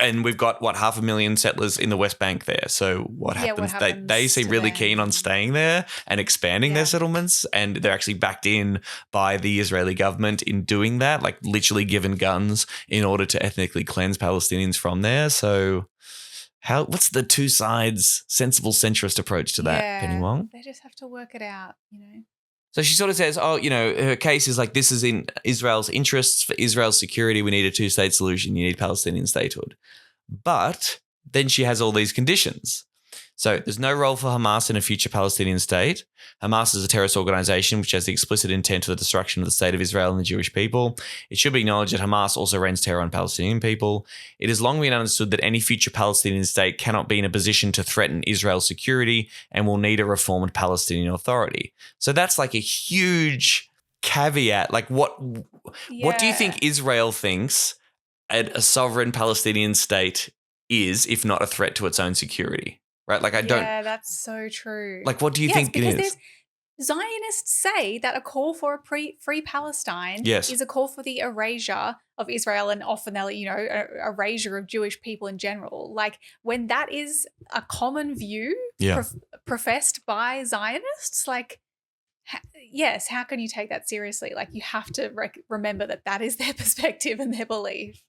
Speaker 3: And we've got, 500,000 settlers in the West Bank there. So what happens? They seem really keen on staying there and expanding their settlements, and they're actually backed in by the Israeli government in doing that, like literally given guns in order to ethnically cleanse Palestinians from there. So what's the two sides sensible centrist approach to that, Penny Wong?
Speaker 1: They just have to work it out,
Speaker 3: So she sort of says, her case is like, this is in Israel's interests. For Israel's security, we need a two-state solution. You need Palestinian statehood. But then she has all these conditions. So there's no role for Hamas in a future Palestinian state. Hamas is a terrorist organization which has the explicit intent for the destruction of the state of Israel and the Jewish people. It should be acknowledged that Hamas also rains terror on Palestinian people. It has long been understood that any future Palestinian state cannot be in a position to threaten Israel's security and will need a reformed Palestinian Authority. So that's like a huge caveat. Like what do you think Israel thinks a sovereign Palestinian state is, if not a threat to its own security? Right? Like
Speaker 1: Yeah, that's so true.
Speaker 3: Like, what do you think it is?
Speaker 1: Zionists say that a call for a free Palestine is a call for the erasure of Israel and often, erasure of Jewish people in general. Like when that is a common view professed by Zionists, like, how can you take that seriously? Like you have to remember that is their perspective and their belief.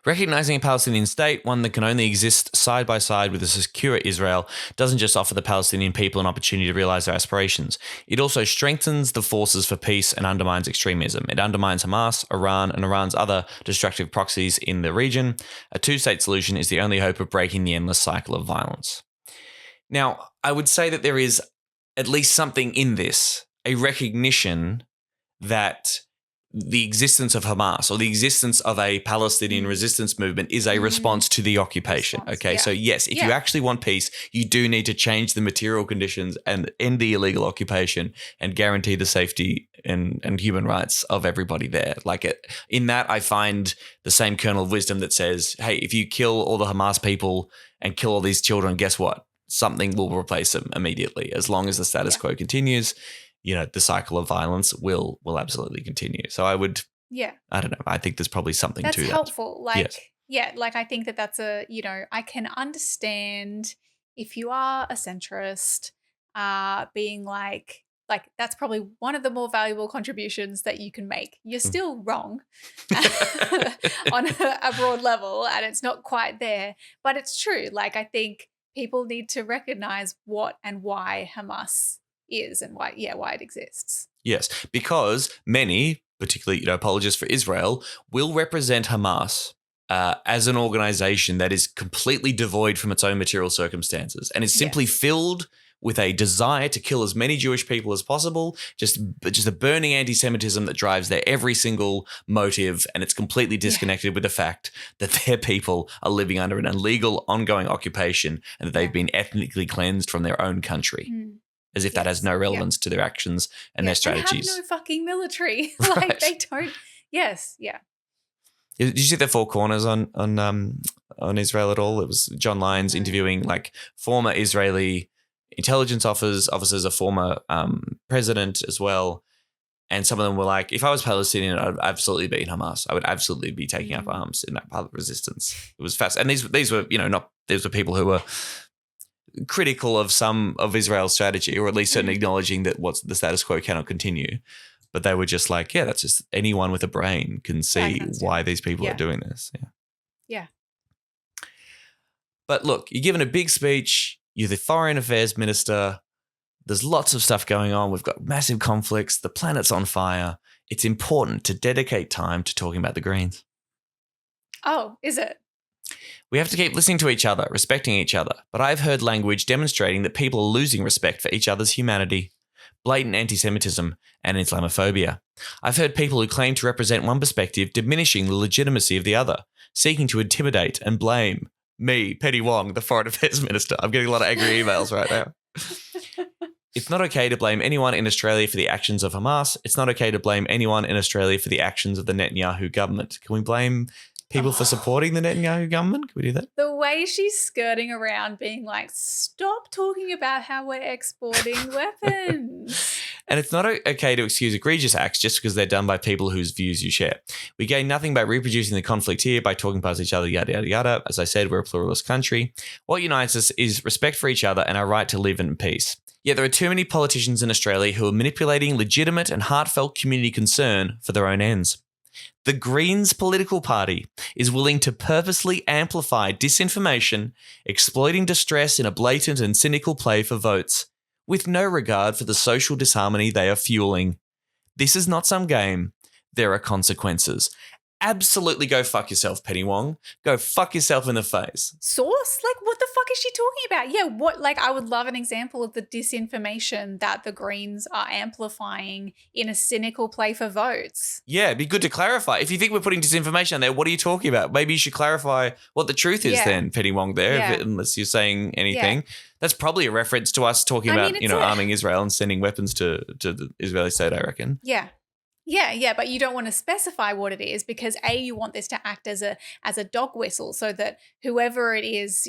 Speaker 3: Recognizing a Palestinian state, one that can only exist side by side with a secure Israel, doesn't just offer the Palestinian people an opportunity to realize their aspirations. It also strengthens the forces for peace and undermines extremism. It undermines Hamas, Iran, and Iran's other destructive proxies in the region. A two-state solution is the only hope of breaking the endless cycle of violence. Now, I would say that there is at least something in this, a recognition that the existence of Hamas or the existence of a Palestinian resistance movement is a response to the occupation. So yes, if you actually want peace, you do need to change the material conditions and end the illegal occupation and guarantee the safety and human rights of everybody there. In that, I find the same kernel of wisdom that says, hey, if you kill all the Hamas people and kill all these children, guess what? Something will replace them immediately. As long as the status quo continues, the cycle of violence will absolutely continue. So I would, I don't know. I think there's probably something to that.
Speaker 1: That's helpful. I think that's I can understand if you are a centrist, being like that's probably one of the more valuable contributions that you can make. You're still wrong on a broad level, and it's not quite there, but it's true. I think people need to recognize what and why Hamas is and why it exists.
Speaker 3: Yes, because many, particularly apologists for Israel, will represent Hamas as an organization that is completely devoid from its own material circumstances and is simply filled with a desire to kill as many Jewish people as possible, just a burning anti-Semitism that drives their every single motive, and it's completely disconnected with the fact that their people are living under an illegal ongoing occupation and that they've been ethnically cleansed from their own country. As if that has no relevance to their actions and their strategies.
Speaker 1: They have no fucking military.
Speaker 3: Right.
Speaker 1: They don't. Yes, yeah.
Speaker 3: Did you see the Four Corners on Israel at all? It was John Lyons interviewing like former Israeli intelligence officers, a former president as well. And some of them were like, if I was Palestinian, I'd absolutely be in Hamas. I would absolutely be taking up arms in that part of resistance. It was fast. And these were, these were people who were critical of some of Israel's strategy, or at least certainly acknowledging that the status quo cannot continue. But they were just like, that's just anyone with a brain can see why these people are doing this.
Speaker 1: Yeah.
Speaker 3: But look, you're given a big speech. You're the foreign affairs minister. There's lots of stuff going on. We've got massive conflicts. The planet's on fire. It's important to dedicate time to talking about the Greens.
Speaker 1: Oh, is it?
Speaker 3: We have to keep listening to each other, respecting each other. But I've heard language demonstrating that people are losing respect for each other's humanity, blatant anti-Semitism, and Islamophobia. I've heard people who claim to represent one perspective diminishing the legitimacy of the other, seeking to intimidate and blame me, Penny Wong, the Foreign Affairs Minister. I'm getting a lot of angry emails right now. It's not okay to blame anyone in Australia for the actions of Hamas. It's not okay to blame anyone in Australia for the actions of the Netanyahu government. Can we blame people for supporting the Netanyahu government? Can we do that?
Speaker 1: The way she's skirting around being like, stop talking about how we're exporting weapons.
Speaker 3: And it's not okay to excuse egregious acts just because they're done by people whose views you share. We gain nothing by reproducing the conflict here, by talking past each other, yada, yada, yada. As I said, we're a pluralist country. What unites us is respect for each other and our right to live in peace. Yet there are too many politicians in Australia who are manipulating legitimate and heartfelt community concern for their own ends. The Greens political party is willing to purposely amplify disinformation, exploiting distress in a blatant and cynical play for votes, with no regard for the social disharmony they are fueling. This is not some game. There are consequences. Absolutely go fuck yourself, Penny Wong. Go fuck yourself in the face.
Speaker 1: Source? Like, what the fuck is she talking about? Yeah, what? Like, I would love an example of the disinformation that the Greens are amplifying in a cynical play for votes.
Speaker 3: Yeah, it'd be good to clarify. If you think we're putting disinformation on there, what are you talking about? Maybe you should clarify what the truth is then, Penny Wong, there, unless you're saying anything. That's probably a reference to us talking about, arming Israel and sending weapons to the Israeli state, I reckon.
Speaker 1: Yeah. Yeah, but you don't want to specify what it is because you want this to act as a dog whistle so that whoever it is,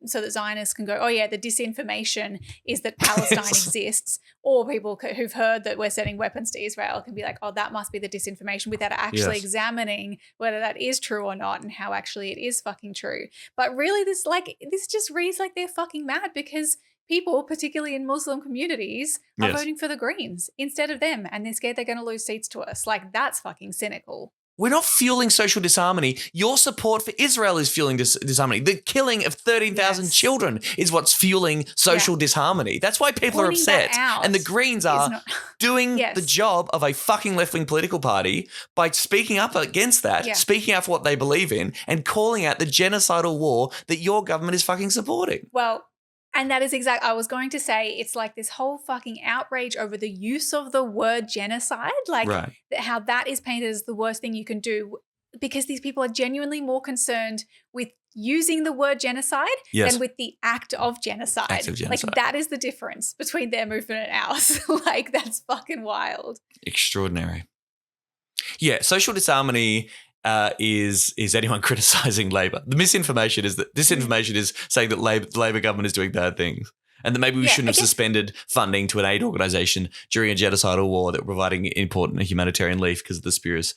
Speaker 1: so that Zionists can go, oh yeah, the disinformation is that Palestine exists, or people who've heard that we're sending weapons to Israel can be like, oh, that must be the disinformation, without actually examining whether that is true or not and how actually it is fucking true. But really, this just reads like they're fucking mad because people, particularly in Muslim communities, are voting for the Greens instead of them, and they're scared they're going to lose seats to us. Like, that's fucking cynical.
Speaker 3: We're not fueling social disharmony. Your support for Israel is fueling disharmony. The killing of 13,000 children is what's fueling social disharmony. That's why people are upset. And the Greens are doing the job of a fucking left-wing political party by speaking up against that, speaking up for what they believe in, and calling out the genocidal war that your government is fucking supporting.
Speaker 1: Well, and that is I was going to say, it's like this whole fucking outrage over the use of the word genocide, like how that is painted as the worst thing you can do, because these people are genuinely more concerned with using the word genocide than with the act of genocide. Like, that is the difference between their movement and ours. Like, that's fucking wild.
Speaker 3: Extraordinary. Yeah, social disharmony is anyone criticising Labor. The misinformation is that disinformation is saying that the Labor government is doing bad things, and that maybe we shouldn't have suspended funding to an aid organisation during a genocidal war that were providing important humanitarian relief because of the spurious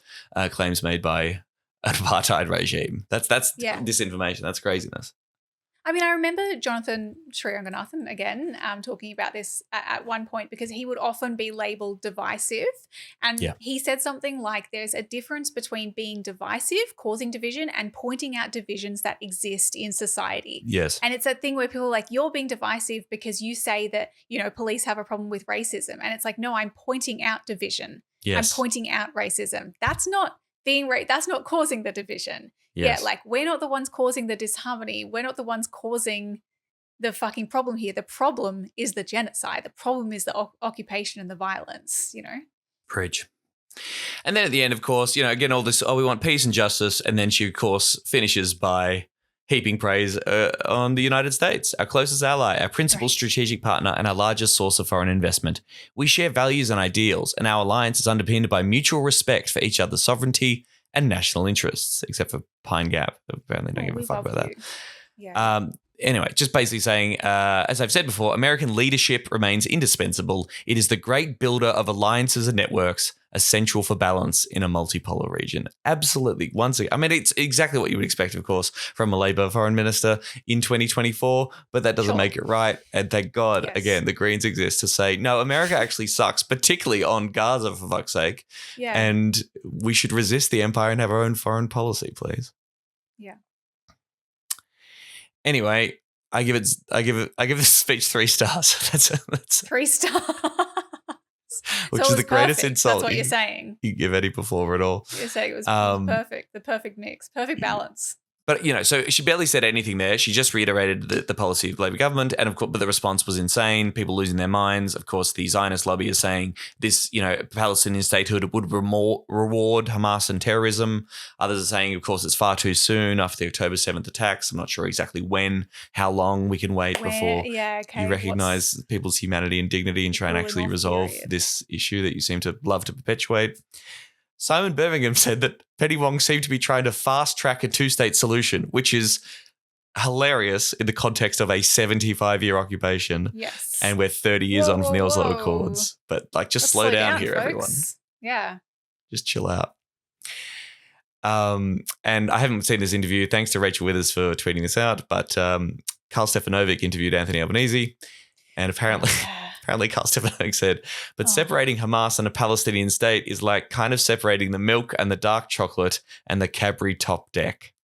Speaker 3: claims made by an apartheid regime. That's disinformation. That's craziness.
Speaker 1: I mean, I remember Jonathan Sriranganathan again talking about this at one point, because he would often be labelled divisive. And he said something like, there's a difference between being divisive, causing division, and pointing out divisions that exist in society.
Speaker 3: Yes.
Speaker 1: And it's that thing where people are like, you're being divisive because you say that, police have a problem with racism. And it's like, no, I'm pointing out division.
Speaker 3: Yes.
Speaker 1: I'm pointing out racism. That's not that's not causing the division.
Speaker 3: Yes.
Speaker 1: Yeah, like, we're not the ones causing the disharmony. We're not the ones causing the fucking problem here. The problem is the genocide. The problem is the occupation and the violence, you know?
Speaker 3: Preach. And then at the end, of course, you know, again, all this, we want peace and justice. And then she, of course, finishes by heaping praise on the United States, our closest ally, our principal strategic partner, and our largest source of foreign investment. We share values and ideals, and our alliance is underpinned by mutual respect for each other's sovereignty and national interests, except for Pine Gap. Apparently don't give a fuck about that.
Speaker 1: Yeah.
Speaker 3: Anyway, just basically saying, as I've said before, American leadership remains indispensable. It is the great builder of alliances and networks, essential for balance in a multipolar region. Absolutely. Once again, I mean, it's exactly what you would expect, of course, from a Labour foreign minister in 2024, but that doesn't make it right. And thank God, again, the Greens exist to say, no, America actually sucks, particularly on Gaza, for fuck's sake.
Speaker 1: Yeah.
Speaker 3: And we should resist the empire and have our own foreign policy, please.
Speaker 1: Yeah.
Speaker 3: Anyway, I give this speech 3 stars. That's
Speaker 1: 3 stars.
Speaker 3: Which
Speaker 1: So
Speaker 3: is
Speaker 1: it
Speaker 3: the
Speaker 1: was
Speaker 3: greatest
Speaker 1: perfect.
Speaker 3: insult
Speaker 1: That's what you're saying.
Speaker 3: you give any performer at all.
Speaker 1: You're saying it was perfect. The perfect mix. Perfect balance.
Speaker 3: But, you know, so she barely said anything there. She just reiterated the policy of the Labor government. And, of course, but the response was insane. People losing their minds. Of course, the Zionist lobby is saying this, you know, Palestinian statehood would reward Hamas and terrorism. Others are saying, of course, it's far too soon after the October 7th attacks. I'm not sure exactly when, how long we can wait before you recognize people's humanity and dignity and try and actually resolve this issue that you seem to love to perpetuate. Simon Birmingham said that Penny Wong seemed to be trying to fast-track a 2-state solution, which is hilarious in the context of a 75-year occupation.
Speaker 1: Yes.
Speaker 3: And we're 30 years on from the Oslo Accords. But, like, just slow down here,
Speaker 1: folks.
Speaker 3: everyone.
Speaker 1: Yeah.
Speaker 3: Just chill out. And I haven't seen this interview. Thanks to Rachel Withers for tweeting this out. But Karl Stefanovic interviewed Anthony Albanese. And apparently Karl Stefanovic said, but separating Hamas and a Palestinian state is like kind of separating the milk and the dark chocolate and the Cadbury top deck.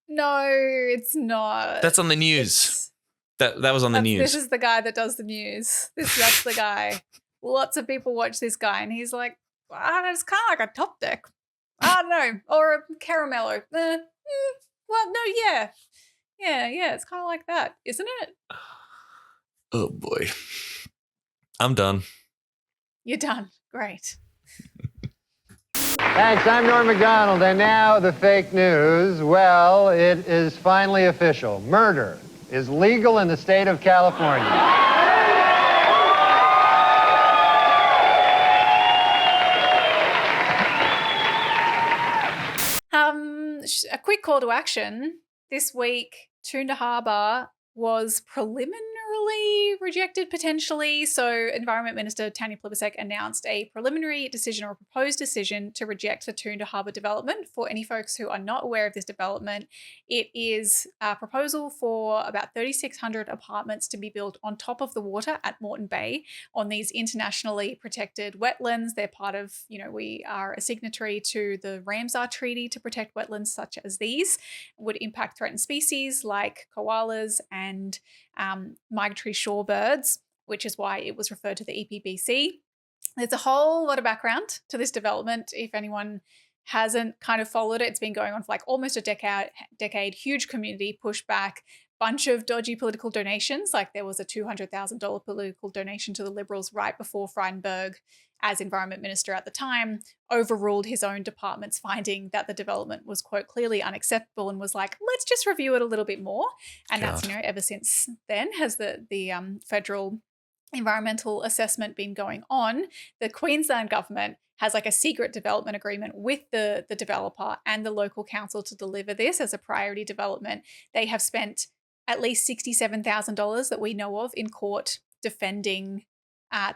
Speaker 1: No, it's not.
Speaker 3: That's on the news. That was on the news.
Speaker 1: This is the guy that does the news. That's the guy. Lots of people watch this guy and he's like, I don't know, it's kind of like a top deck. I don't know. Or a caramello. Well, no, yeah. Yeah, it's kind of like that, isn't it?
Speaker 3: Oh, boy. I'm done.
Speaker 1: You're done. Great.
Speaker 11: Thanks. I'm Norm Macdonald, and now the fake news. Well, it is finally official. Murder is legal in the state of California.
Speaker 1: A quick call to action. This week, Toondah Harbour was preliminarily rejected potentially. So Environment Minister Tanya Plibersek announced a preliminary decision or a proposed decision to reject the Toondah Harbour development. For any folks who are not aware of this development, it is a proposal for about 3,600 apartments to be built on top of the water at Moreton Bay on these internationally protected wetlands. They're part of, we are a signatory to the Ramsar Treaty to protect wetlands such as these. It would impact threatened species like koalas and migratory shorebirds, which is why it was referred to the EPBC. There's a whole lot of background to this development. If anyone hasn't kind of followed it, it's been going on for like almost a decade, huge community pushback, bunch of dodgy political donations. Like there was a $200,000 political donation to the Liberals right before Frydenberg, as Environment Minister at the time, overruled his own department's finding that the development was, quote, clearly unacceptable and was like, let's just review it a little bit more. And that's, ever since then has the federal environmental assessment been going on. The Queensland government has like a secret development agreement with the developer and the local council to deliver this as a priority development. They have spent at least $67,000 that we know of in court defending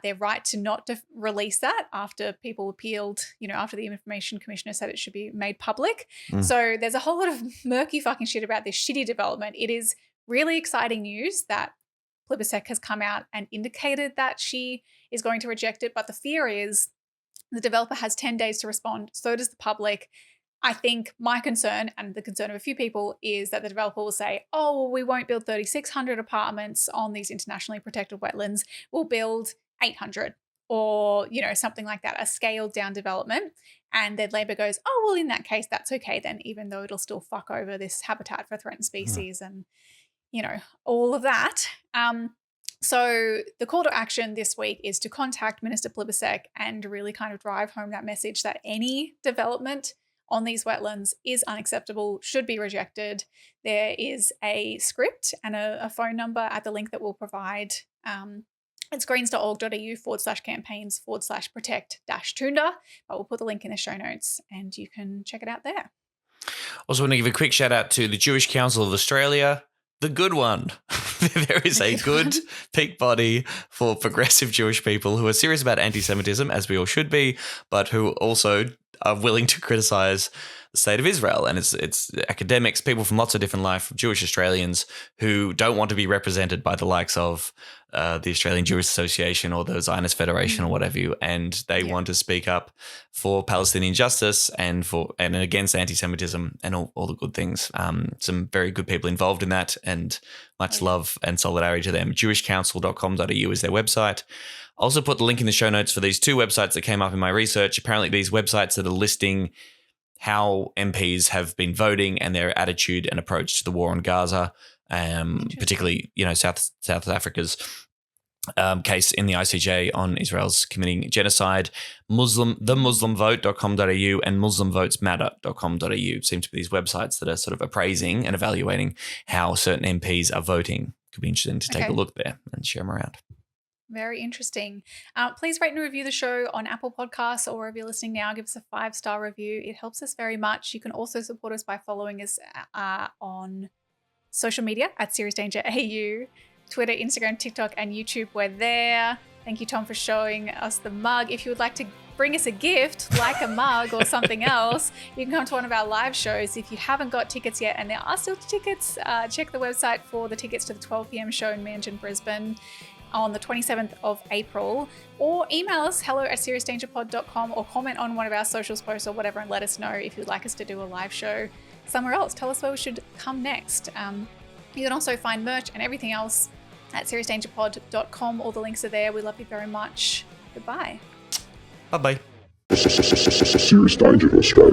Speaker 1: their right to not release that after people appealed, after the Information Commissioner said it should be made public. So there's a whole lot of murky fucking shit about this shitty development. It is really exciting news that Plibersek has come out and indicated that she is going to reject it. But the fear is the developer has 10 days to respond. So does the public. I think my concern, and the concern of a few people, is that the developer will say, oh, well, we won't build 3,600 apartments on these internationally protected wetlands. We'll build 800 or, something like that, a scaled down development. And then Labor goes, oh, well, in that case, that's okay then, even though it'll still fuck over this habitat for threatened species. And all of that. So the call to action this week is to contact Minister Plibersek and really kind of drive home that message that any development on these wetlands is unacceptable, should be rejected. There is a script and a phone number at the link that we'll provide. It's greens.org.au/campaigns/protect-Toondah, but we'll put the link in the show notes and you can check it out there.
Speaker 3: Also want to give a quick shout out to the Jewish Council of Australia, the good one. There is a good peak body for progressive Jewish people who are serious about anti-Semitism, as we all should be, but who also are willing to criticize the state of Israel. And it's academics, people from lots of different life, Jewish Australians who don't want to be represented by the likes of the Australian Jewish Association or the Zionist Federation or whatever you, and they want to speak up for Palestinian justice and against anti-Semitism and all the good things. Some very good people involved in that, and much love and solidarity to them. jewishcouncil.com.au is their website. I also put the link in the show notes for these two websites that came up in my research. Apparently these websites that are listing how MPs have been voting and their attitude and approach to the war on Gaza, particularly, South Africa's case in the ICJ on Israel's committing genocide. themuslimvote.com.au and muslimvotesmatter.com.au seem to be these websites that are sort of appraising and evaluating how certain MPs are voting. Could be interesting to take a look there and share them around.
Speaker 1: Very interesting. Please rate and review the show on Apple Podcasts or wherever you're listening now. Give us a 5-star review. It helps us very much. You can also support us by following us on social media at Serious Danger AU, Twitter, Instagram, TikTok, and YouTube. We're there. Thank you, Tom, for showing us the mug. If you would like to bring us a gift, like a mug or something else, you can come to one of our live shows. If you haven't got tickets yet, and there are still tickets, check the website for the tickets to the 12 p.m. show in MEANJIN, Brisbane on the 27th of April, or email us hello@seriousdangerpod.com or comment on one of our socials posts or whatever and let us know if you'd like us to do a live show somewhere else. Tell us where we should come next. You can also find merch and everything else at seriousdangerpod.com. All the links are there. We love you very much. Goodbye.
Speaker 3: Bye-bye.
Speaker 6: Serious Danger Australia.